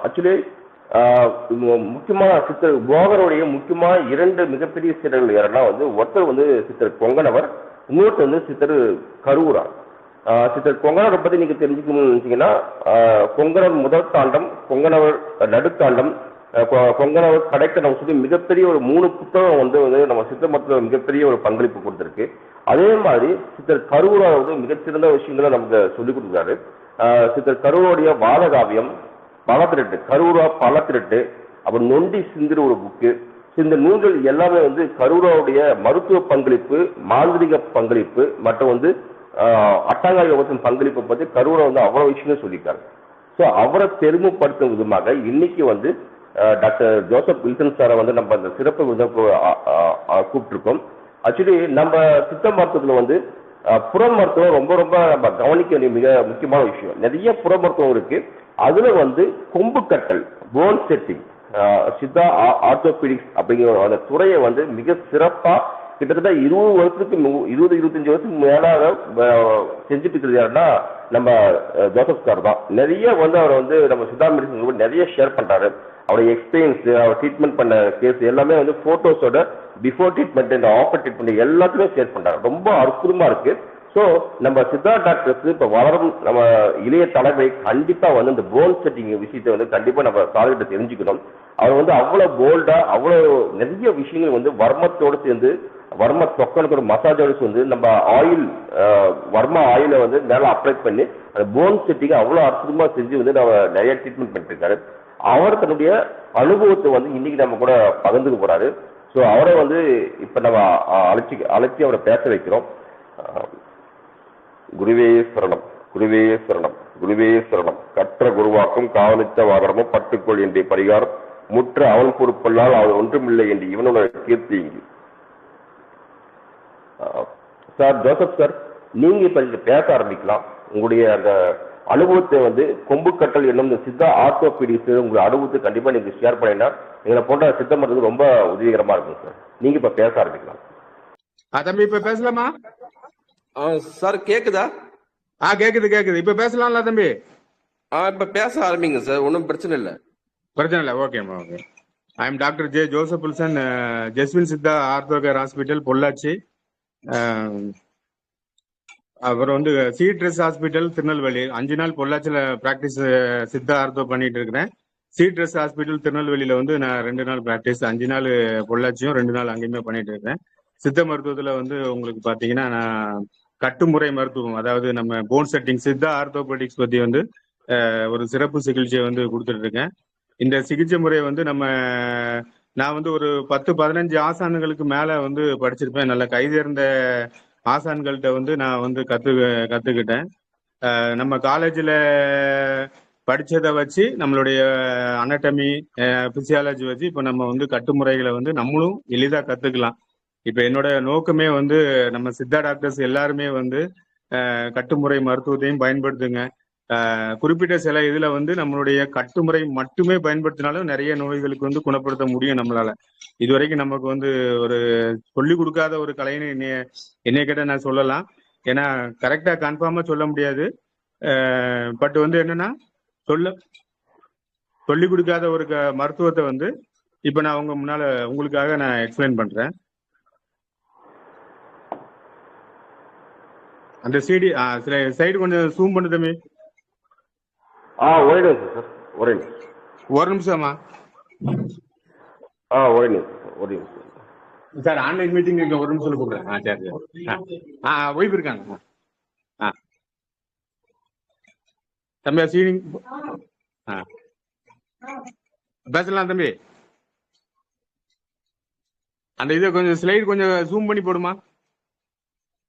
Actually முக்கியமான சித்தர் போகருடைய முக்கியமான 2 மிகப்பெரிய சித்தர்கள் யாருன்னா வந்து ஒருத்தர் வந்து சித்தர் கொங்கணவர், இன்னொருத்தர் வந்து சித்தர் கருவூரா. சித்தர் கொங்கணவரை பத்தி நீங்க தெரிஞ்சுக்கணும்னு நினைச்சீங்கன்னா கொங்கணவர் முதல் தாண்டம், கொங்கணவர் நடுத்தாண்டம், கொங்கணவர் கடைக்கணம் சொல்லி மிகப்பெரிய ஒரு 3 புத்தகம் வந்து நம்ம சித்த மருத்துவ மிகப்பெரிய ஒரு பங்களிப்பு கொடுத்திருக்கு. அதே மாதிரி சித்தர் கருவூரா வந்து மிகச்சிறந்த விஷயங்களை நமக்கு சொல்லிக் கொடுக்குறாரு. சித்தர் கருவூருடைய வாதகாவியம், பலத்திரட்டு, கருவூரா பலத்திரட்டு, அப்புறம் நொண்டி சிந்திர ஒரு புக்கு. இந்த நூல்கள் எல்லாமே வந்து கருவூராவுடைய மருத்துவ பங்களிப்பு, மாந்திரிக பங்களிப்பு மற்றும் வந்து அட்டாங்க யோகத்தின் பங்களிப்பை பற்றி கருவூரா வந்து அவ்வளவு விஷயங்கள் சொல்லியிருக்காரு. ஸோ அவரை பெருமைப்படுத்தும் விதமாக இன்னைக்கு வந்து டாக்டர் ஜோசப் வில்சன் சாரை வந்து நம்ம அந்த சிறப்பு கூப்பிட்டுருக்கோம். ஆக்சுவலி நம்ம சித்த மருத்துவத்தில் வந்து புற மருத்துவம் ரொம்ப ரொம்ப நம்ம கவனிக்க வேண்டிய மிக முக்கியமான விஷயம். நிறைய புற மருத்துவம் இருக்கு. அதுல வந்து கொம்பு கட்டல், போன் செட்டிங், சித்தா ஆர்த்தோபீடிக்ஸ் அப்படிங்கிற அந்த துறையை வந்து மிக சிறப்பா கிட்டத்தட்ட 20 வருஷத்துக்கு 20-25 வருஷத்துக்கு மேலாக செஞ்சுட்டு இருக்கிறது யாருன்னா நம்ம ஜோசப் சார் தான். நிறைய வந்து அவரை வந்து நம்ம சித்தா மெடிசன் நிறைய ஷேர் பண்றாரு. அவருடைய எக்ஸ்பீரியன்ஸ், அவர் ட்ரீட்மெண்ட் பண்ண கேஸ் எல்லாமே வந்து போட்டோஸோட before treatment and after treatment எல்லாத்துமே ஷேர் பண்றாரு. ரொம்ப அற்புதமா இருக்கு. ஸோ நம்ம சித்தா டாக்டர்ஸ் இப்போ வளரும் நம்ம இளைய தலைமை கண்டிப்பா வந்து இந்த போன் செட்டிங் விஷயத்தை வந்து கண்டிப்பா நம்ம சார்கிட்ட தெரிஞ்சுக்கணும். அவர் வந்து அவ்வளவு போல்டா அவ்வளவு நிறைய விஷயங்கள் வந்து வர்மத்தோடு சேர்ந்து வர்ம தொக்கனுக்கு ஒரு மசாஜோடு வந்து நம்ம ஆயில் வர்மா ஆயிலை வந்து மேலே அப்ளை பண்ணி அந்த போன் செட்டிங் அவ்வளோ அற்புதமா செஞ்சு வந்து நம்ம நிறைய ட்ரீட்மெண்ட் பண்ணிட்டு இருக்காரு. அவர் தன்னுடைய அனுபவத்தை வந்து இன்னைக்கு நம்ம கூட பகிர்ந்துக்க போறாரு. ஸோ அவரை வந்து இப்ப நம்ம அழைச்சி அவரை பேச வைக்கிறோம். குருவே சரணம், குருவே சரணம், குருவே சரணம். கற்ற குருவாக்கும் காவலித்த வாகனமும் பட்டுக்கொள் என்ற பரிகாரம் முற்ற அவன் பொறுப்பல்லால் அவர் ஒன்றுமில்லை என்று இவனோட கீர்த்தி. சார் ஜோசப் சார், நீங்க இப்ப பேச ஆரம்பிக்கலாம். உங்களுடைய அந்த அனுபவத்தை வந்து கொம்பு கட்டல் என்னும் சித்தா ஆர்த்தோபீடிக்ஸ் உங்களுடைய அனுபவத்தை கண்டிப்பா நீங்க ஷேர் பண்ணினா எங்களை போன்ற சித்த மருத்துவம் ரொம்ப உதவிகரமா இருக்கும் சார். நீங்க இப்ப பேச ஆரம்பிக்கலாம். தம்பி இப்ப பேசலாமா சார்? கேக்குதா? கேக்குது கேக்குது. இப்ப பேசலாம்ல தம்பி? இப்ப பேச ஆரம்பிங்க சார், ஒன்றும் பிரச்சனை இல்லை. பிரச்சனை இல்லை, ஓகேம்மா okay. I am doctor J Joseph Wilson, Jeswin Siddha orthocare hospital, Pollachi. அப்புறம் வந்து சீட்ரஸ் ஹாஸ்பிட்டல், திருநெல்வேலி. 5 நாள் பொள்ளாச்சியில் ப்ராக்டிஸ் சித்தா ஆர்த்தோ பண்ணிட்டு இருக்கிறேன். சீட்ரஸ் ஹாஸ்பிட்டல் திருநெல்வேலியில் வந்து நான் 2 நாள் ப்ராக்டிஸ், 5 நாள் பொள்ளாச்சியும் 2 நாள் அங்கேயுமே பண்ணிட்டு இருக்கிறேன். சித்த மருத்துவத்தில் வந்து உங்களுக்கு பார்த்தீங்கன்னா நான் கட்டுமுறை மருத்துவம், அதாவது நம்ம போன் செட்டிங், சித்தா ஆர்த்தோபெடிக்ஸ் பற்றி வந்து ஒரு சிறப்பு சிகிச்சையை வந்து கொடுத்துட்டு இருக்கேன். இந்த சிகிச்சை முறை வந்து நான் வந்து ஒரு 10-15 ஆசான்களுக்கு மேலே வந்து படிச்சிருப்பேன். நல்ல கைதேர்ந்த ஆசான்கள்கிட்ட வந்து நான் வந்து கற்றுக்கிட்டேன். நம்ம காலேஜில் படித்ததை வச்சு நம்மளுடைய அனட்டமி, பிசியாலஜி வச்சு இப்போ நம்ம வந்து கட்டுமுறைகளை வந்து நம்மளும் எளிதாக கற்றுக்கலாம். இப்போ என்னோட நோக்கமே வந்து நம்ம சித்தா டாக்டர்ஸ் எல்லாருமே வந்து கட்டுமுறை மருத்துவத்தையும் பயன்படுத்துங்க. குறிப்பிட்ட சில இதில் வந்து நம்மளுடைய கட்டுமுறை மட்டுமே பயன்படுத்தினாலும் நிறைய நோய்களுக்கு வந்து குணப்படுத்த முடியும் நம்மளால. இதுவரைக்கும் நமக்கு வந்து ஒரு சொல்லிக் கொடுக்காத ஒரு கலைன்னு என்னைய கேட்ட நான் சொல்லலாம். ஏன்னா கரெக்டாக கன்ஃபார்மாக சொல்ல முடியாது. பட் வந்து என்னன்னா சொல்லிக் கொடுக்காத ஒரு மருத்துவத்தை வந்து இப்போ நான் உங்களுக்காக நான் எக்ஸ்பிளைன் பண்றேன். அந்த சிடி சைடு கொஞ்சம் ஜூம் பண்ணு தம்பி. ஒரு நிமிஷமா சார், ஆன்லைன் மீட்டிங் இருக்கு, ஒரு நிமிஷம் கூப்பிடுறேன். சரி ஒய்ஃப் இருக்காங்க. தம்பி சீனிங் பேசலாம் தம்பி. அந்த இதை கொஞ்சம் ஸ்லைடு கொஞ்சம் ஜூம் பண்ணி போடுமா,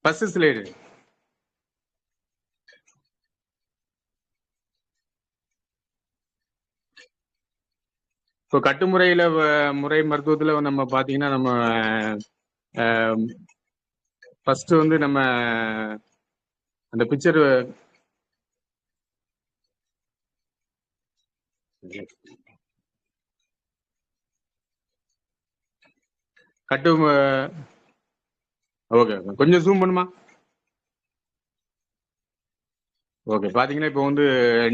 ஃபர்ஸ்ட் ஸ்லைடு. இப்போ கட்டுமுறையில முறை மருத்துவத்துல நம்ம பாத்தீங்கன்னா நம்ம ஃபர்ஸ்ட் வந்து நம்ம அந்த பிக்சர் ஓகே கொஞ்சம் ஜூம் பண்ணுமா. ஓகே, பாத்தீங்கன்னா இப்போ வந்து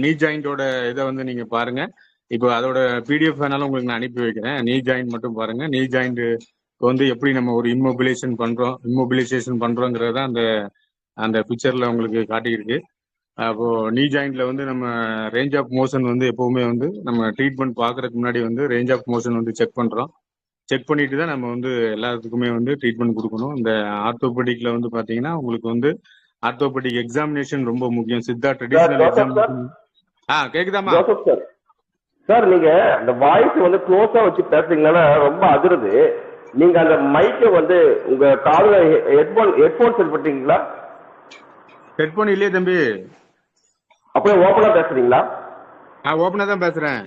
நீ ஜாயிண்டோட இதை வந்து நீங்க பாருங்க. இப்போ அதோட பிடிஎஃப் வேணாலும் உங்களுக்கு நான் அனுப்பி வைக்கிறேன். நீ ஜாயிண்ட் மட்டும் பாருங்க. நீ ஜாயிண்ட் வந்து எப்படி நம்ம ஒரு இம்மொபிலைசேஷன் பண்றோங்கிறத அந்த அந்த பிக்சர்ல உங்களுக்கு காட்டியிருக்கு. அப்போ நீ ஜாயிண்ட்ல வந்து நம்ம ரேஞ்ச் ஆஃப் மோஷன் வந்து எப்பவுமே வந்து நம்ம ட்ரீட்மெண்ட் பார்க்கறதுக்கு முன்னாடி வந்து ரேஞ்ச் ஆஃப் மோஷன் வந்து செக் பண்றோம். செக் பண்ணிட்டு தான் நம்ம வந்து எல்லாத்துக்குமே வந்து ட்ரீட்மெண்ட் கொடுக்கணும். இந்த ஆர்த்தோபெடிக்ல வந்து பாத்தீங்கன்னா உங்களுக்கு வந்து ஆர்த்தோபெடிக் எக்ஸாமினேஷன் ரொம்ப முக்கியம். Siddha sir traditional Joseph sir examination. கேக்குதாமா? ஜோசப் சார் சார் நீங்க அந்த வாய்ஸ் வந்து க்ளோஸா வச்சு பேசுறீங்கன்னா ரொம்ப அதிருது. நீங்க அந்த மைக்கை வந்து உங்க காதுல ஹெட்போன் செட் பண்ணிட்டீங்களா? ஹெட்போன் இல்லையே தம்பி. அப்படியே ஓப்பனா பேசுறீங்களா? ஓப்பனா தான் பேசுறேன்.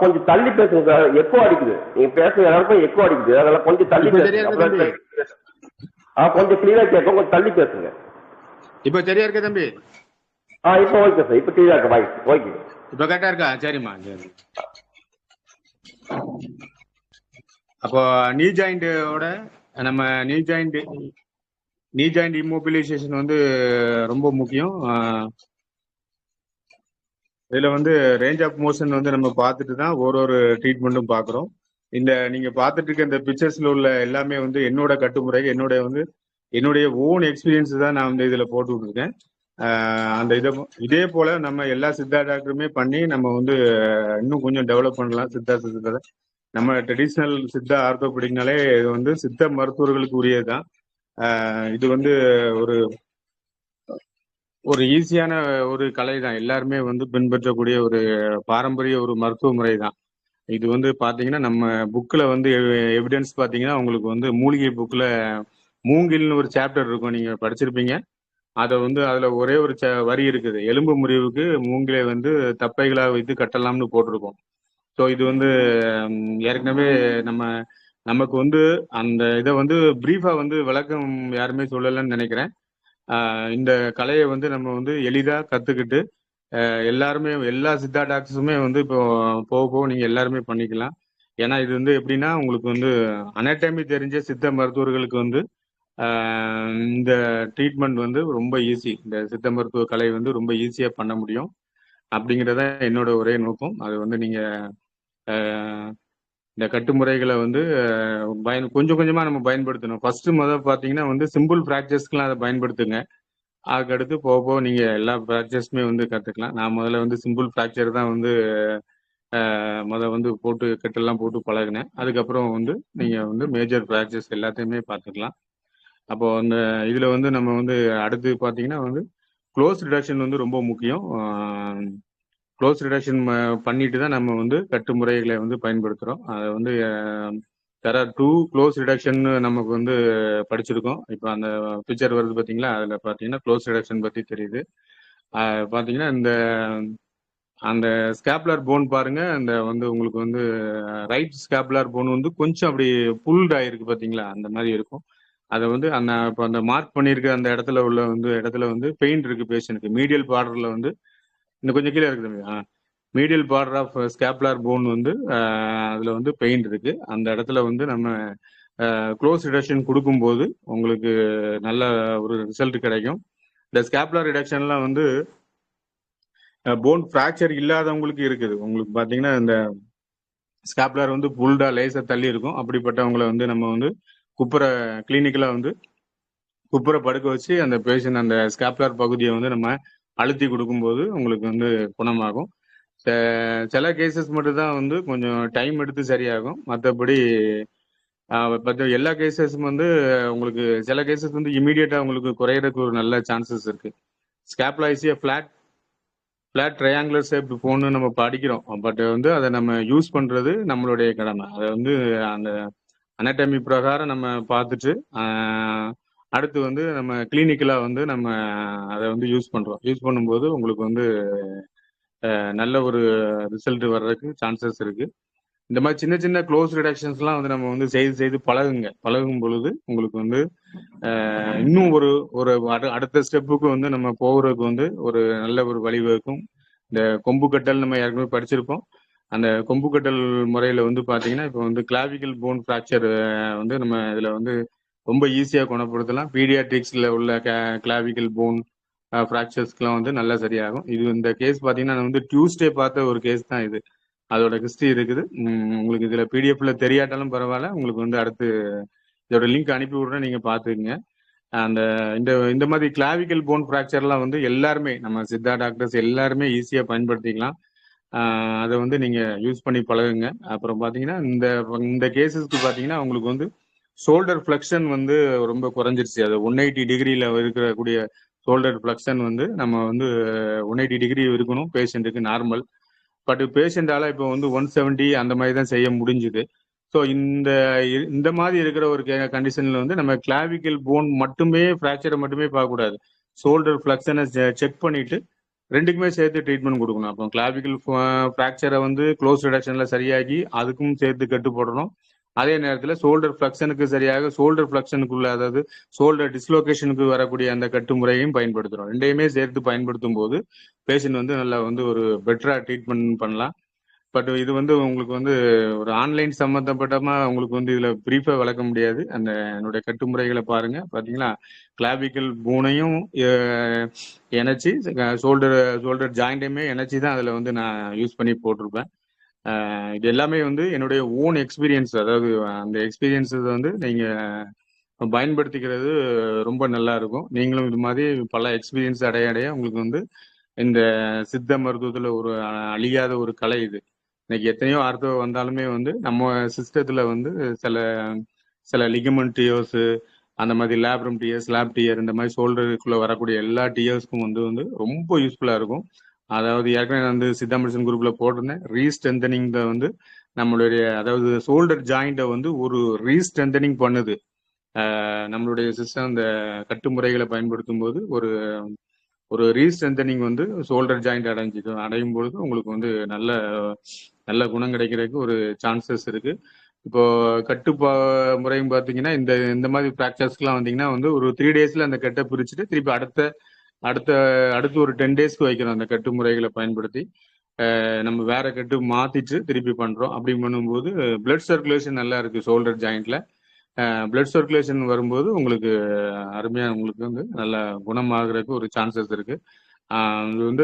கொஞ்சம் தள்ளி பேசுங்க சார். எக்கோ அடிக்குது. நீங்க பேசுற எல்லாருக்கும் எக்கோ அடிக்குது. அதனால கொஞ்சம் தள்ளி இப்ப சரியா பேசுங்க. இருக்கா தம்பி? கொஞ்சம் கிளியரா கேட்கும். கொஞ்சம் தள்ளி பேசுங்க. இப்ப சரியா இருக்கா தம்பி? இப்போ ஓகே சார். இப்போ கிளியரா இருக்கு வாய்ஸ். ஓகே. இப்ப கரெக்டா இருக்கா? சரிம்மா சரி. அப்போ நீ ஜாயிண்டோட நம்ம நீ ஜாயிண்ட் இம்மொபிலைசேஷன் வந்து ரொம்ப முக்கியம். இதுல வந்து ரேஞ்ச் ஆஃப் மோஷன் வந்து நம்ம பார்த்துட்டு தான் ஒரு ட்ரீட்மெண்ட்டும் பார்க்குறோம். இந்த நீங்க பார்த்துட்டு இருக்க இந்த பிக்சர்ஸ்ல உள்ள எல்லாமே வந்து என்னோட கட்டுமுறை, என்னுடைய ஓன் எக்ஸ்பீரியன்ஸ் தான் நான் வந்து இதுல போட்டு விட்டுருக்கேன். அந்த இதே போல நம்ம எல்லா சித்தா டாக்டருமே பண்ணி நம்ம வந்து இன்னும் கொஞ்சம் டெவலப் பண்ணலாம். சித்தா நம்ம ட்ரெடிஷ்னல் சித்தா ஆர்த்தோபெடிக்னாலே இது வந்து சித்த மருத்துவர்களுக்கு உரியதுதான். இது வந்து ஒரு ஈஸியான ஒரு கலை தான். எல்லாருமே வந்து பின்பற்றக்கூடிய ஒரு பாரம்பரிய ஒரு மருத்துவ முறை தான். இது வந்து பாத்தீங்கன்னா நம்ம புக்ல வந்து எவிடன்ஸ் பாத்தீங்கன்னா உங்களுக்கு வந்து மூலிகை புக்ல மூங்கில்னு ஒரு சாப்டர் இருக்கும், நீங்க படிச்சிருப்பீங்க. அதை வந்து அதுல ஒரே ஒரு வரி இருக்குது, எலும்பு முறிவுக்கு மூங்கிலை வந்து தப்பைகளா வைத்து கட்டலாம்னு போட்டிருக்கோம். ஸோ இது வந்து ஏற்கனவே நமக்கு வந்து அந்த இதை வந்து பிரீஃபா வந்து விளக்கம் யாருமே சொல்லலைன்னு நினைக்கிறேன். இந்த கலையை வந்து நம்ம வந்து எளிதா கத்துக்கிட்டு எல்லாருமே எல்லா சித்தா டாக்டர்ஸுமே வந்து இப்போ போக நீங்க எல்லாருமே பண்ணிக்கலாம். ஏன்னா இது வந்து எப்படின்னா உங்களுக்கு வந்து அனாட்டமி தெரிஞ்ச சித்த மருத்துவர்களுக்கு வந்து இந்த ட்ரீட்மெண்ட் வந்து ரொம்ப ஈஸி. இந்த சித்த மருத்துவ கலை வந்து ரொம்ப ஈஸியா பண்ண முடியும் அப்படிங்கிறத என்னோட ஒரே நோக்கம். அது வந்து நீங்க இந்த கட்டுமுறைகளை வந்து கொஞ்சம் கொஞ்சமா நம்ம பயன்படுத்தணும். ஃபர்ஸ்ட் பாத்தீங்கன்னா வந்து சிம்பிள் பிராக்டிஸ்க்குலாம் அதை பயன்படுத்துங்க. அதுக்கடுத்து போக நீங்க எல்லா பிராக்டிஸுமே வந்து கத்துக்கலாம். நான் முதல்ல வந்து சிம்பிள் ஃப்ராக்சர் தான் வந்து வந்து போட்டு கட்டெல்லாம் போட்டு பழகினேன். அதுக்கப்புறம் வந்து நீங்க வந்து மேஜர் ஃப்ராக்சர்ஸ் எல்லாத்தையுமே பார்த்துக்கலாம். அப்போ அந்த இதுல வந்து நம்ம வந்து அடுத்து பார்த்தீங்கன்னா வந்து க்ளோஸ் ரிடக்ஷன் வந்து ரொம்ப முக்கியம். க்ளோஸ் ரிடக்ஷன் பண்ணிட்டு தான் நம்ம வந்து கட்டுமுறைகளை வந்து பயன்படுத்துகிறோம். அதை வந்து தெர் ஆர் 2 க்ளோஸ் ரிடக்ஷன் நமக்கு வந்து படிச்சிருக்கோம். இப்போ அந்த பிக்சர் வருது பார்த்தீங்களா, அதில் பார்த்தீங்கன்னா க்ளோஸ் ரிடக்ஷன் பற்றி தெரியுது. பார்த்தீங்கன்னா அந்த ஸ்கேப்லர் போன் பாருங்க, அந்த வந்து உங்களுக்கு வந்து ரைட் ஸ்கேப்லர் போன் வந்து கொஞ்சம் அப்படி புல்ட் ஆயிருக்கு பார்த்தீங்களா, அந்த மாதிரி இருக்கும். அதை வந்து இப்போ அந்த மார்க் பண்ணியிருக்க அந்த இடத்துல வந்து பெயின் இருக்கு பேஷண்ட்டுக்கு. மீடியல் பார்டர்ல வந்து இன்னும் கொஞ்சம் கீழே இருக்குது. மீடியல் பார்டர் ஆஃப் ஸ்கேப்லார் போன் வந்து அதில் வந்து பெயின் இருக்கு. அந்த இடத்துல வந்து நம்ம க்ளோஸ் ரிடக்ஷன் கொடுக்கும்போது உங்களுக்கு நல்ல ஒரு ரிசல்ட் கிடைக்கும். இந்த ஸ்கேப்லார் ரிடக்ஷன்லாம் வந்து போன் ஃப்ராக்சர் இல்லாதவங்களுக்கு இருக்குது. உங்களுக்கு பார்த்தீங்கன்னா இந்த ஸ்கேப்லார் வந்து புல்டா லேசா தள்ளி இருக்கும். அப்படிப்பட்டவங்களை வந்து நம்ம வந்து கிளினிக்கலாக வந்து குப்புரை படுக்க வச்சு அந்த பேஷண்ட் அந்த ஸ்கேப்லார் பகுதியை வந்து நம்ம அழுத்தி கொடுக்கும்போது உங்களுக்கு வந்து குணமாகும். சில கேசஸ் மட்டும் தான் வந்து கொஞ்சம் டைம் எடுத்து சரியாகும். மற்றபடி எல்லா கேசஸும் வந்து உங்களுக்கு சில கேசஸ் வந்து இமீடியட்டா உங்களுக்கு குறையறதுக்கு ஒரு நல்ல சான்சஸ் இருக்கு. Scapula is flat triangular shape போன்னு நம்ம படிக்கிறோம். பட் வந்து அதை நம்ம யூஸ் பண்றது நம்மளுடைய கடமை. அதை வந்து அந்த அனாட்டமி பிரகாரம் நம்ம பார்த்துட்டு அடுத்து வந்து நம்ம கிளினிக்கலா வந்து நம்ம அதை வந்து யூஸ் பண்ணும்போது உங்களுக்கு வந்து நல்ல ஒரு ரிசல்ட் வர்றதுக்கு சான்சஸ் இருக்கு. இந்த மாதிரி சின்ன சின்ன க்ளோஸ் ரிடக்ஷன்ஸ்லாம் வந்து நம்ம வந்து செய்து பழகும் பொழுது உங்களுக்கு வந்து இன்னும் ஒரு அடுத்த ஸ்டெப்புக்கு வந்து நம்ம போகிறதுக்கு வந்து ஒரு நல்ல ஒரு வழிவகுக்கும். இந்த கொம்பு கட்டல் நம்ம ஏற்கனவே படிச்சிருப்போம். அந்த கொம்பு கட்டல் முறையில வந்து பாத்தீங்கன்னா இப்போ வந்து கிளாவிக்கல் போன் ஃப்ராக்சர் வந்து நம்ம இதுல வந்து ரொம்ப ஈஸியா குணப்படுத்தலாம். பீடியாட்ரிக்ஸ்ல உள்ள கிளாவிக்கல் போன் ஃப்ராக்சர்ஸ்க்குலாம் வந்து நல்லா சரியாகும். இது இந்த கேஸ் பாத்தீங்கன்னா வந்து டியூஸ்டே பார்த்த ஒரு கேஸ் தான் இது. அதோட ஹிஸ்டரி இருக்குது. உங்களுக்கு இதுல பிடிஎஃப்ல தெரியாட்டாலும் பரவாயில்ல, உங்களுக்கு வந்து அடுத்து இதோட லிங்க் அனுப்பி விடுறேன், நீங்க பாத்துக்கங்க. அந்த இந்த மாதிரி கிளாவிக்கல் போன் ஃப்ராக்சர்லாம் வந்து எல்லாருமே நம்ம சித்தா டாக்டர்ஸ் எல்லாருமே ஈஸியா பயன்படுத்திக்கலாம். அதை வந்து நீங்க யூஸ் பண்ணி பழகுங்க. அப்புறம் பாத்தீங்கன்னா இந்த கேசஸ்க்கு பாத்தீங்கன்னா உங்களுக்கு வந்து ஷோல்டர் ஃபிளெக்ஷன் வந்து ரொம்ப குறைஞ்சிருச்சு. அது 180 டிகிரியில இருக்கக்கூடிய ஷோல்டர் ஃபிளெக்ஷன் வந்து நம்ம வந்து 180 டிகிரி இருக்கணும் பேஷண்ட்டுக்கு நார்மல். பட் பேஷண்டால இப்போ வந்து 170 அந்த மாதிரி தான் செய்ய முடிஞ்சுது. ஸோ இந்த மாதிரி இருக்கிற ஒரு கண்டிஷன்ல வந்து நம்ம கிளாவிக்கல் போன் மட்டுமே ஃப்ராக்சரை மட்டுமே பார்க்கக்கூடாது. ஷோல்டர் ஃபிளெக்ஷனை செக் பண்ணிட்டு ரெண்டுக்குமே சேர்த்து ட்ரீட்மெண்ட் கொடுக்கணும். அப்போ கிளாவிக்கல் ஃப்ராக்சரை வந்து க்ளோஸ் ரிடக்ஷன்ல சரியாகி அதுக்கும் சேர்த்து கட்டு போடணும். அதே நேரத்தில் ஷோல்டர் ஃபிளெக்ஷனுக்கு சரியாக ஷோல்டர் ஃபிளெக்ஷனுக்குள்ள, அதாவது ஷோல்டர் டிஸ்லோகேஷனுக்கு வரக்கூடிய அந்த கட்டு முறையும் பயன்படுத்துகிறோம். ரெண்டையுமே சேர்த்து பயன்படுத்தும் போது பேஷண்ட் வந்து நல்லா வந்து ஒரு பெட்டரா ட்ரீட்மெண்ட் பண்ணலாம். பட் இது வந்து உங்களுக்கு வந்து ஒரு ஆன்லைன் சம்பந்தப்பட்டமா உங்களுக்கு வந்து இதுல பிரீஃபா விளக்க முடியாது. அந்த என்னுடைய கட்டுமுறைகளை பாருங்க. பாத்தீங்களா, கிளாவிக்கல் போனையும் இணைச்சி ஷோல்டர் ஜாயிண்டையுமே இணைச்சி தான் அதுல வந்து நான் யூஸ் பண்ணி போட்டிருப்பேன். இது எல்லாமே வந்து என்னுடைய ஓன் எக்ஸ்பீரியன்ஸ். அதாவது அந்த எக்ஸ்பீரியன்ஸஸ் வந்து நீங்க பயன்படுத்திக்கிறது ரொம்ப நல்லா இருக்கும். நீங்களும் இது மாதிரி பல எக்ஸ்பீரியன்ஸ் அடைய உங்களுக்கு வந்து இந்த சித்த மருத்துவத்துல ஒரு அழியாத ஒரு கலை இது. இன்னைக்கு எத்தனையோ ஆர்த்தோ வந்தாலுமே வந்து நம்ம சிஸ்டத்துல வந்து சில லிகமெண்ட் டியர்ஸ், அந்த மாதிரி லேப்ரம் டியர்ஸ், லேப் டியர், இந்த மாதிரி ஷோல்டருக்குள்ள வரக்கூடிய எல்லா டியர்ஸ்க்கும் வந்து ரொம்ப யூஸ்ஃபுல்லா இருக்கும். அதாவது ஏற்கனவே நான் வந்து சித்தா மெடிசன் குரூப்ல போட்டிருந்தேன். ரீஸ்ட்ரென்தனிங் வந்து நம்மளுடைய, அதாவது ஷோல்டர் ஜாயிண்ட்டை வந்து ஒரு ரீஸ்ட்ரென்தனிங் பண்ணுது. நம்மளுடைய சிஸ்டம் இந்த கட்டுமுறைகளை பயன்படுத்தும் போது ஒரு ரீஸ்ட்ரென்தனிங் வந்து ஷோல்டர் ஜாயிண்ட் அடையும் பொழுது உங்களுக்கு வந்து நல்ல குணம் கிடைக்கிறதுக்கு ஒரு சான்சஸ் இருக்கு. இப்போ முறையும் பார்த்தீங்கன்னா இந்த மாதிரி ஃப்ராக்சர்ஸ்க்குலாம் வந்தீங்கன்னா வந்து ஒரு 3 டேஸ்ல அந்த கட்டை பிரிச்சுட்டு திருப்பி அடுத்து ஒரு 10 டேஸ்க்கு வைக்கிறோம். அந்த கட்டு முறைகளை பயன்படுத்தி நம்ம வேற கட்டு மாத்திட்டு திருப்பி பண்றோம். அப்படி பண்ணும்போது பிளட் சர்க்குலேஷன் நல்லா இருக்கு ஷோல்டர் ஜாயிண்ட்ல. பிளட் சர்க்குலேஷன் வரும்போது உங்களுக்கு அருமையாக உங்களுக்கு வந்து நல்ல குணமாகறதுக்கு ஒரு சான்சஸ் இருக்கு.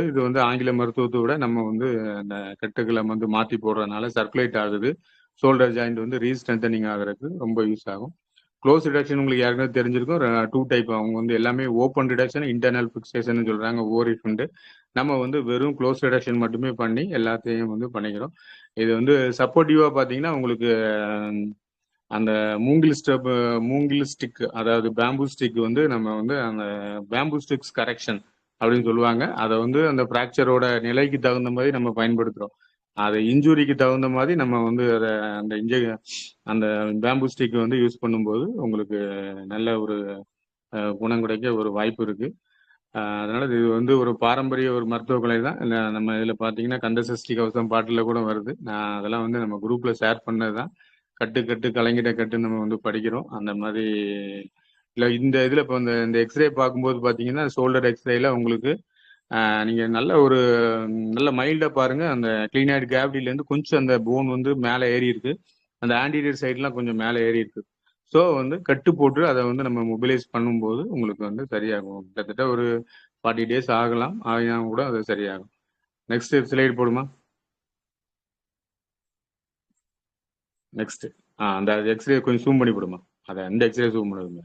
இது வந்து ஆங்கில மருத்துவத்தை விட நம்ம வந்து அந்த கட்டுகளை வந்து மாற்றி போடுறதுனால சர்க்குலேட் ஆகுது. ஷோல்டர் ஜாயிண்ட் வந்து ரீஸ்ட்ரென்தனிங் ஆகிறதுக்கு ரொம்ப யூஸ் ஆகும். க்ளோஸ் ரிடக்ஷன் உங்களுக்கு ஏற்கனவே தெரிஞ்சிருக்கும். 2 டைப். அவங்க வந்து எல்லாமே ஓப்பன் ரிடக்ஷன், இன்டர்னல் ஃபிக்சேஷன் சொல்றாங்க, ஓரிஃபுண்டு. நம்ம வந்து வெறும் க்ளோஸ் ரிடக்ஷன் மட்டுமே பண்ணி எல்லாத்தையும் வந்து பண்ணிக்கிறோம். இது வந்து சப்போர்ட்டிவா பார்த்தீங்கன்னா உங்களுக்கு அந்த மூங்கில் ஸ்டிக், அதாவது பேம்பூ ஸ்டிக் வந்து நம்ம வந்து அந்த பேம்பூ ஸ்டிக்ஸ் கரெக்ஷன் அப்படின்னு சொல்லுவாங்க. அதை வந்து அந்த ஃப்ராக்சரோட நிலைக்கு தகுந்த மாதிரி நம்ம பயன்படுத்துறோம். அதை இன்ஜுரிக்கு தகுந்த மாதிரி நம்ம வந்து அதை அந்த பேம்பூ ஸ்டிக் வந்து யூஸ் பண்ணும்போது உங்களுக்கு நல்ல ஒரு குணம் கிடைக்க ஒரு வாய்ப்பு இருக்கு. அதனால இது வந்து ஒரு பாரம்பரிய ஒரு மருத்துவ கலை தான். நம்ம இதில் பார்த்தீங்கன்னா கந்தசஷ்டி கவசம் பாட்டில் கூட வருது. நான் அதெல்லாம் வந்து நம்ம குரூப்ல ஷேர் பண்ணது தான். கட்டு கலைஞரை கட்டு நம்ம வந்து படிக்கிறோம். அந்த மாதிரி இல்லை இந்த இதில் இப்போ இந்த எக்ஸ்ரே பார்க்கும்போது பார்த்தீங்கன்னா ஷோல்டர் எக்ஸ்ரேல உங்களுக்கு நீங்கள் நல்ல மைல்டாக பாருங்க. அந்த கிளீனாய்டு கேவிட்டிலேருந்து கொஞ்சம் அந்த போன் வந்து மேலே ஏறி இருக்கு. அந்த ஆன்டீரியர் சைட்லாம் கொஞ்சம் மேலே ஏறி இருக்கு. ஸோ வந்து கட்டு போட்டு அதை வந்து நம்ம மொபிலைஸ் பண்ணும்போது உங்களுக்கு வந்து சரியாகும். கிட்டத்தட்ட ஒரு 40 டேஸ் ஆகலாம், ஆகினா கூட அது சரியாகும். நெக்ஸ்ட் ஸ்லைடு போடுமா. நெக்ஸ்ட் அந்த எக்ஸ்ரே கொஞ்சம் ஜூம் பண்ணி போடுமா. அதை அந்த எக்ஸ்ரே ஜூம் பண்ணுங்க.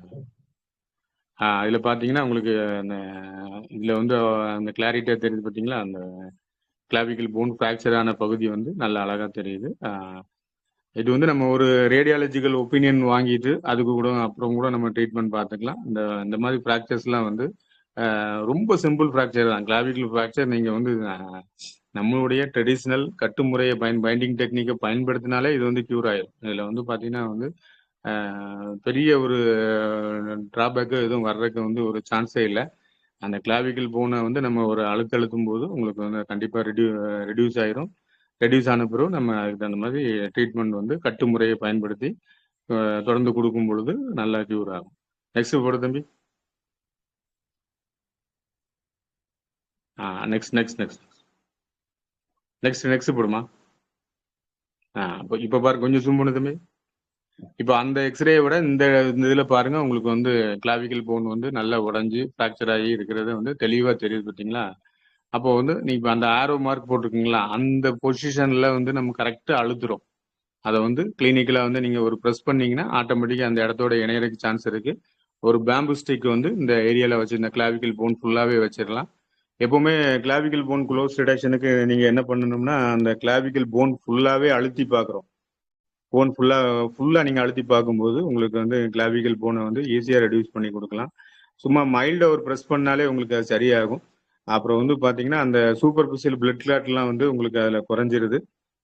இதில் பார்த்தீங்கன்னா உங்களுக்கு அந்த இதில் வந்து அந்த கிளாரிட்டியாக தெரியுது பார்த்தீங்களா. அந்த கிளாவிக்கல் போன் ஃப்ராக்சர் ஆன பகுதி வந்து நல்ல அழகாக தெரியுது. இது வந்து நம்ம ஒரு ரேடியாலஜிக்கல் ஒப்பீனியன் வாங்கிட்டு அதுக்கு கூட அப்புறம் கூட நம்ம ட்ரீட்மெண்ட் பார்த்துக்கலாம். இந்த மாதிரி ஃப்ராக்சர்ஸ்லாம் வந்து ரொம்ப சிம்பிள் ஃப்ராக்சர் தான். கிளாவிக்கல் ஃப்ராக்சர் நீங்கள் வந்து நம்மளுடைய ட்ரெடிஷ்னல் கட்டுமுறையை பைண்டிங் டெக்னிக்கை பயன்படுத்தினாலே இது வந்து க்யூர் ஆயிடும். இதில் வந்து பார்த்தீங்கன்னா வந்து பெரிய ஒரு டிராபேக்கு எதுவும் வர்றதுக்கு வந்து ஒரு சான்ஸே இல்லை. அந்த கிளாவிக்கல் போனை வந்து நம்ம ஒரு அழுத்தம் போது உங்களுக்கு வந்து கண்டிப்பாக ரெடியூஸ் ஆயிரும். ரெடியூஸ் ஆன பிறகு நம்ம அதுக்கு தகுந்த மாதிரி ட்ரீட்மெண்ட் வந்து கட்டுமுறையை பயன்படுத்தி தொடர்ந்து கொடுக்கும் பொழுது நல்லா க்யூர் ஆகும். நெக்ஸ்ட் போடு தம்பி. நெக்ஸ்ட் போடுமா. இப்போ பாரு கொஞ்சம் ஜூம் பண்ணு தம்பி. இப்போ அந்த எக்ஸ்ரே விட இந்த இதில் பாருங்க உங்களுக்கு வந்து கிளாவிக்கல் போன் வந்து நல்லா உடஞ்சி ஃப்ராக்சர் ஆகி இருக்கிறது வந்து தெளிவாக தெரியுது பார்த்தீங்களா. அப்போ வந்து நீங்க அந்த ஆரோ மார்க் போட்டிருக்கீங்களா, அந்த பொசிஷன்ல வந்து நம்ம கரெக்டா அழுத்துறோம். அதை வந்து கிளினிக்கலா வந்து நீங்க ஒரு ப்ரெஸ் பண்ணீங்கன்னா ஆட்டோமேட்டிக்கா அந்த இடத்தோட இணையறதுக்கு சான்ஸ் இருக்கு. ஒரு பேம்பு ஸ்டிக் வந்து இந்த ஏரியால வச்சு இந்த கிளாவிக்கல் போன் ஃபுல்லாவே வச்சிடலாம். எப்பவுமே கிளாவிக்கல் போன் க்ளோஸ் ரிடக்ஷனுக்கு நீங்க என்ன பண்ணணும்னா, அந்த கிளாவிக்கல் போன் ஃபுல்லாவே அழுத்தி பார்க்குறோம். போன் ஃபுல்லா நீங்க அழுத்தி பார்க்கும்போது உங்களுக்கு வந்து கிளாவிக்கல் போனை வந்து ஈஸியா ரெடியூஸ் பண்ணி கொடுக்கலாம். சும்மா மைல்டா ஒரு ப்ரெஸ் பண்ணாலே உங்களுக்கு அது சரியாகும். அப்புறம் வந்து பாத்தீங்கன்னா அந்த சூப்பர்ஃபிஷியல் பிளட் கிளாட்லாம் வந்து உங்களுக்கு அதுல குறைஞ்சிருது.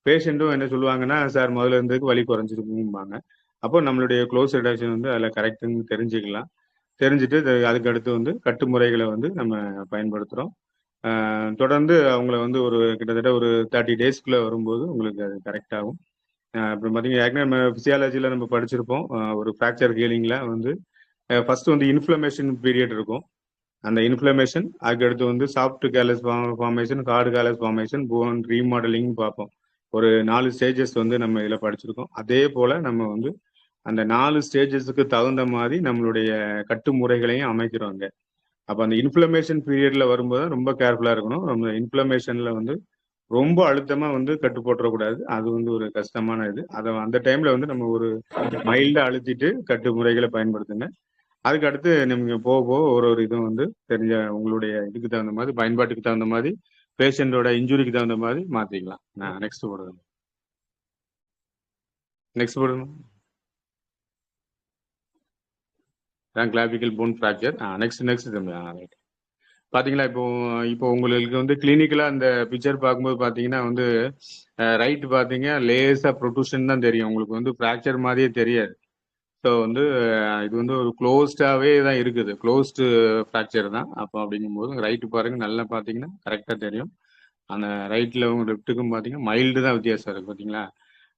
பேஷண்ட்டும் என்ன சொல்லுவாங்கன்னா, சார் முதல்ல இருந்ததுக்கு வலி குறைஞ்சிருக்கும்பாங்க. அப்போ நம்மளுடைய க்ளோஸ் ரிடக்ஷன் வந்து அதில் கரெக்டுன்னு தெரிஞ்சுக்கலாம். தெரிஞ்சுட்டு அதுக்கு அடுத்து வந்து கட்டுமுறைகளை வந்து நம்ம பயன்படுத்துகிறோம். தொடர்ந்து அவங்கள வந்து ஒரு கிட்டத்தட்ட ஒரு 30 டேஸ்க்குள்ளே வரும்போது உங்களுக்கு அது கரெக்ட் ஆகும். அப்புறம் பார்த்தீங்கன்னா ஏற்கனவே நம்ம ஃபிசியாலஜியில் நம்ம படிச்சிருப்போம். ஒரு ஃப்ராக்சர் ஹீலிங்கில் வந்து ஃபர்ஸ்ட் வந்து இன்ஃப்ளமேஷன் பீரியட் இருக்கும். அந்த இன்ஃப்ளமேஷன் அதுக்கு அடுத்து வந்து soft callus formation, hard callus formation, phone remodelling பார்ப்போம். ஒரு 4 ஸ்டேஜஸ் வந்து நம்ம இதில் படிச்சிருக்கோம். அதே போல் நம்ம வந்து அந்த 4 ஸ்டேஜஸுக்கு தகுந்த மாதிரி நம்மளுடைய கட்டுமுறைகளையும் அமைக்கிறோங்க. அப்போ அந்த இன்ஃப்ளமேஷன் பீரியட்ல வரும்போது ரொம்ப கேர்ஃபுல்லாக இருக்கணும். நம்ம இன்ஃப்ளமேஷன்ல வந்து ரொம்ப அழுத்தமா வந்து கட்டு போட்டுறக்கூடாது. அது வந்து ஒரு கஷ்டமான இது. அதை அந்த டைம்ல வந்து நம்ம ஒரு மைல்டா அழுத்திட்டு கட்டுமுறைகளை பயன்படுத்துங்க. அதுக்கு அடுத்து நீங்க போக போக ஒரு இதுவும் வந்து தெரிஞ்ச உங்களுடைய இதுக்கு தகுந்த மாதிரி, பயன்பாட்டுக்கு தகுந்த மாதிரி, பேஷண்டோட இன்ஜுரிக்கு தகுந்த மாதிரி மாத்திக்கலாம். நான் நெக்ஸ்ட் போடுறேன். நெக்ஸ்ட் போடுங்க. Clavicle phone fracture. Next right. பாத்தீங்களா, இப்போ உங்களுக்கு வந்து கிளினிக்கலா அந்த பிக்சர் பார்க்கும்போது பாத்தீங்கன்னா வந்து ரைட் பாத்தீங்க லேசா ப்ரொட்ரூஷன் தான் தெரியும். உங்களுக்கு வந்து ஃப்ராக்சர் மாதிரியே தெரியாது. ஸோ வந்து இது வந்து ஒரு க்ளோஸ்டாகவே தான் இருக்குது. க்ளோஸ்டு ஃப்ராக்சர் தான். அப்போ அப்படிங்கும்போது ரைட்டு பாருங்க, நல்லா பார்த்தீங்கன்னா கரெக்டாக தெரியும். அந்த ரைட்டில் லெஃப்ட்டுக்கும் பார்த்தீங்கன்னா மைல்டு தான் வித்தியாசம் இருக்குது பார்த்தீங்களா.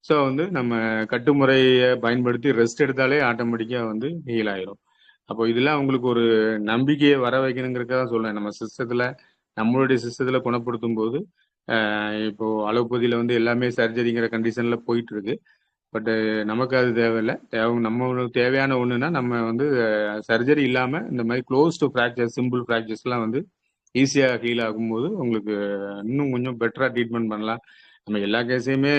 ஸோ வந்து நம்ம கட்டுமுறையை பயன்படுத்தி ரெஸ்ட் எடுத்தாலே ஆட்டோமேட்டிக்காக வந்து ஹீல் ஆயிரும். அப்போ இதெல்லாம் உங்களுக்கு ஒரு நம்பிக்கையை வர வைக்கணுங்கிறதுக்காக தான் சொல்றேன். நம்ம சிஸ்டத்தில், நம்மளுடைய சிஸ்டத்தில் குணப்படுத்தும் போது இப்போ அலோபதியில் வந்து எல்லாமே சர்ஜரிங்கிற கண்டிஷனில் போயிட்டு இருக்கு. பட் நமக்கு அது தேவையில்லை. நம்மளுக்கு தேவையான ஒன்றுனா நம்ம வந்து சர்ஜரி இல்லாமல் இந்த மாதிரி க்ளோஸ் டு ஃப்ராக்சர், சிம்பிள் ஃப்ராக்சர்ஸ்லாம் வந்து ஈஸியாக ஹீல் ஆகும்போது உங்களுக்கு இன்னும் கொஞ்சம் பெட்டராக ட்ரீட்மெண்ட் பண்ணலாம். நம்ம எல்லா கேஸையுமே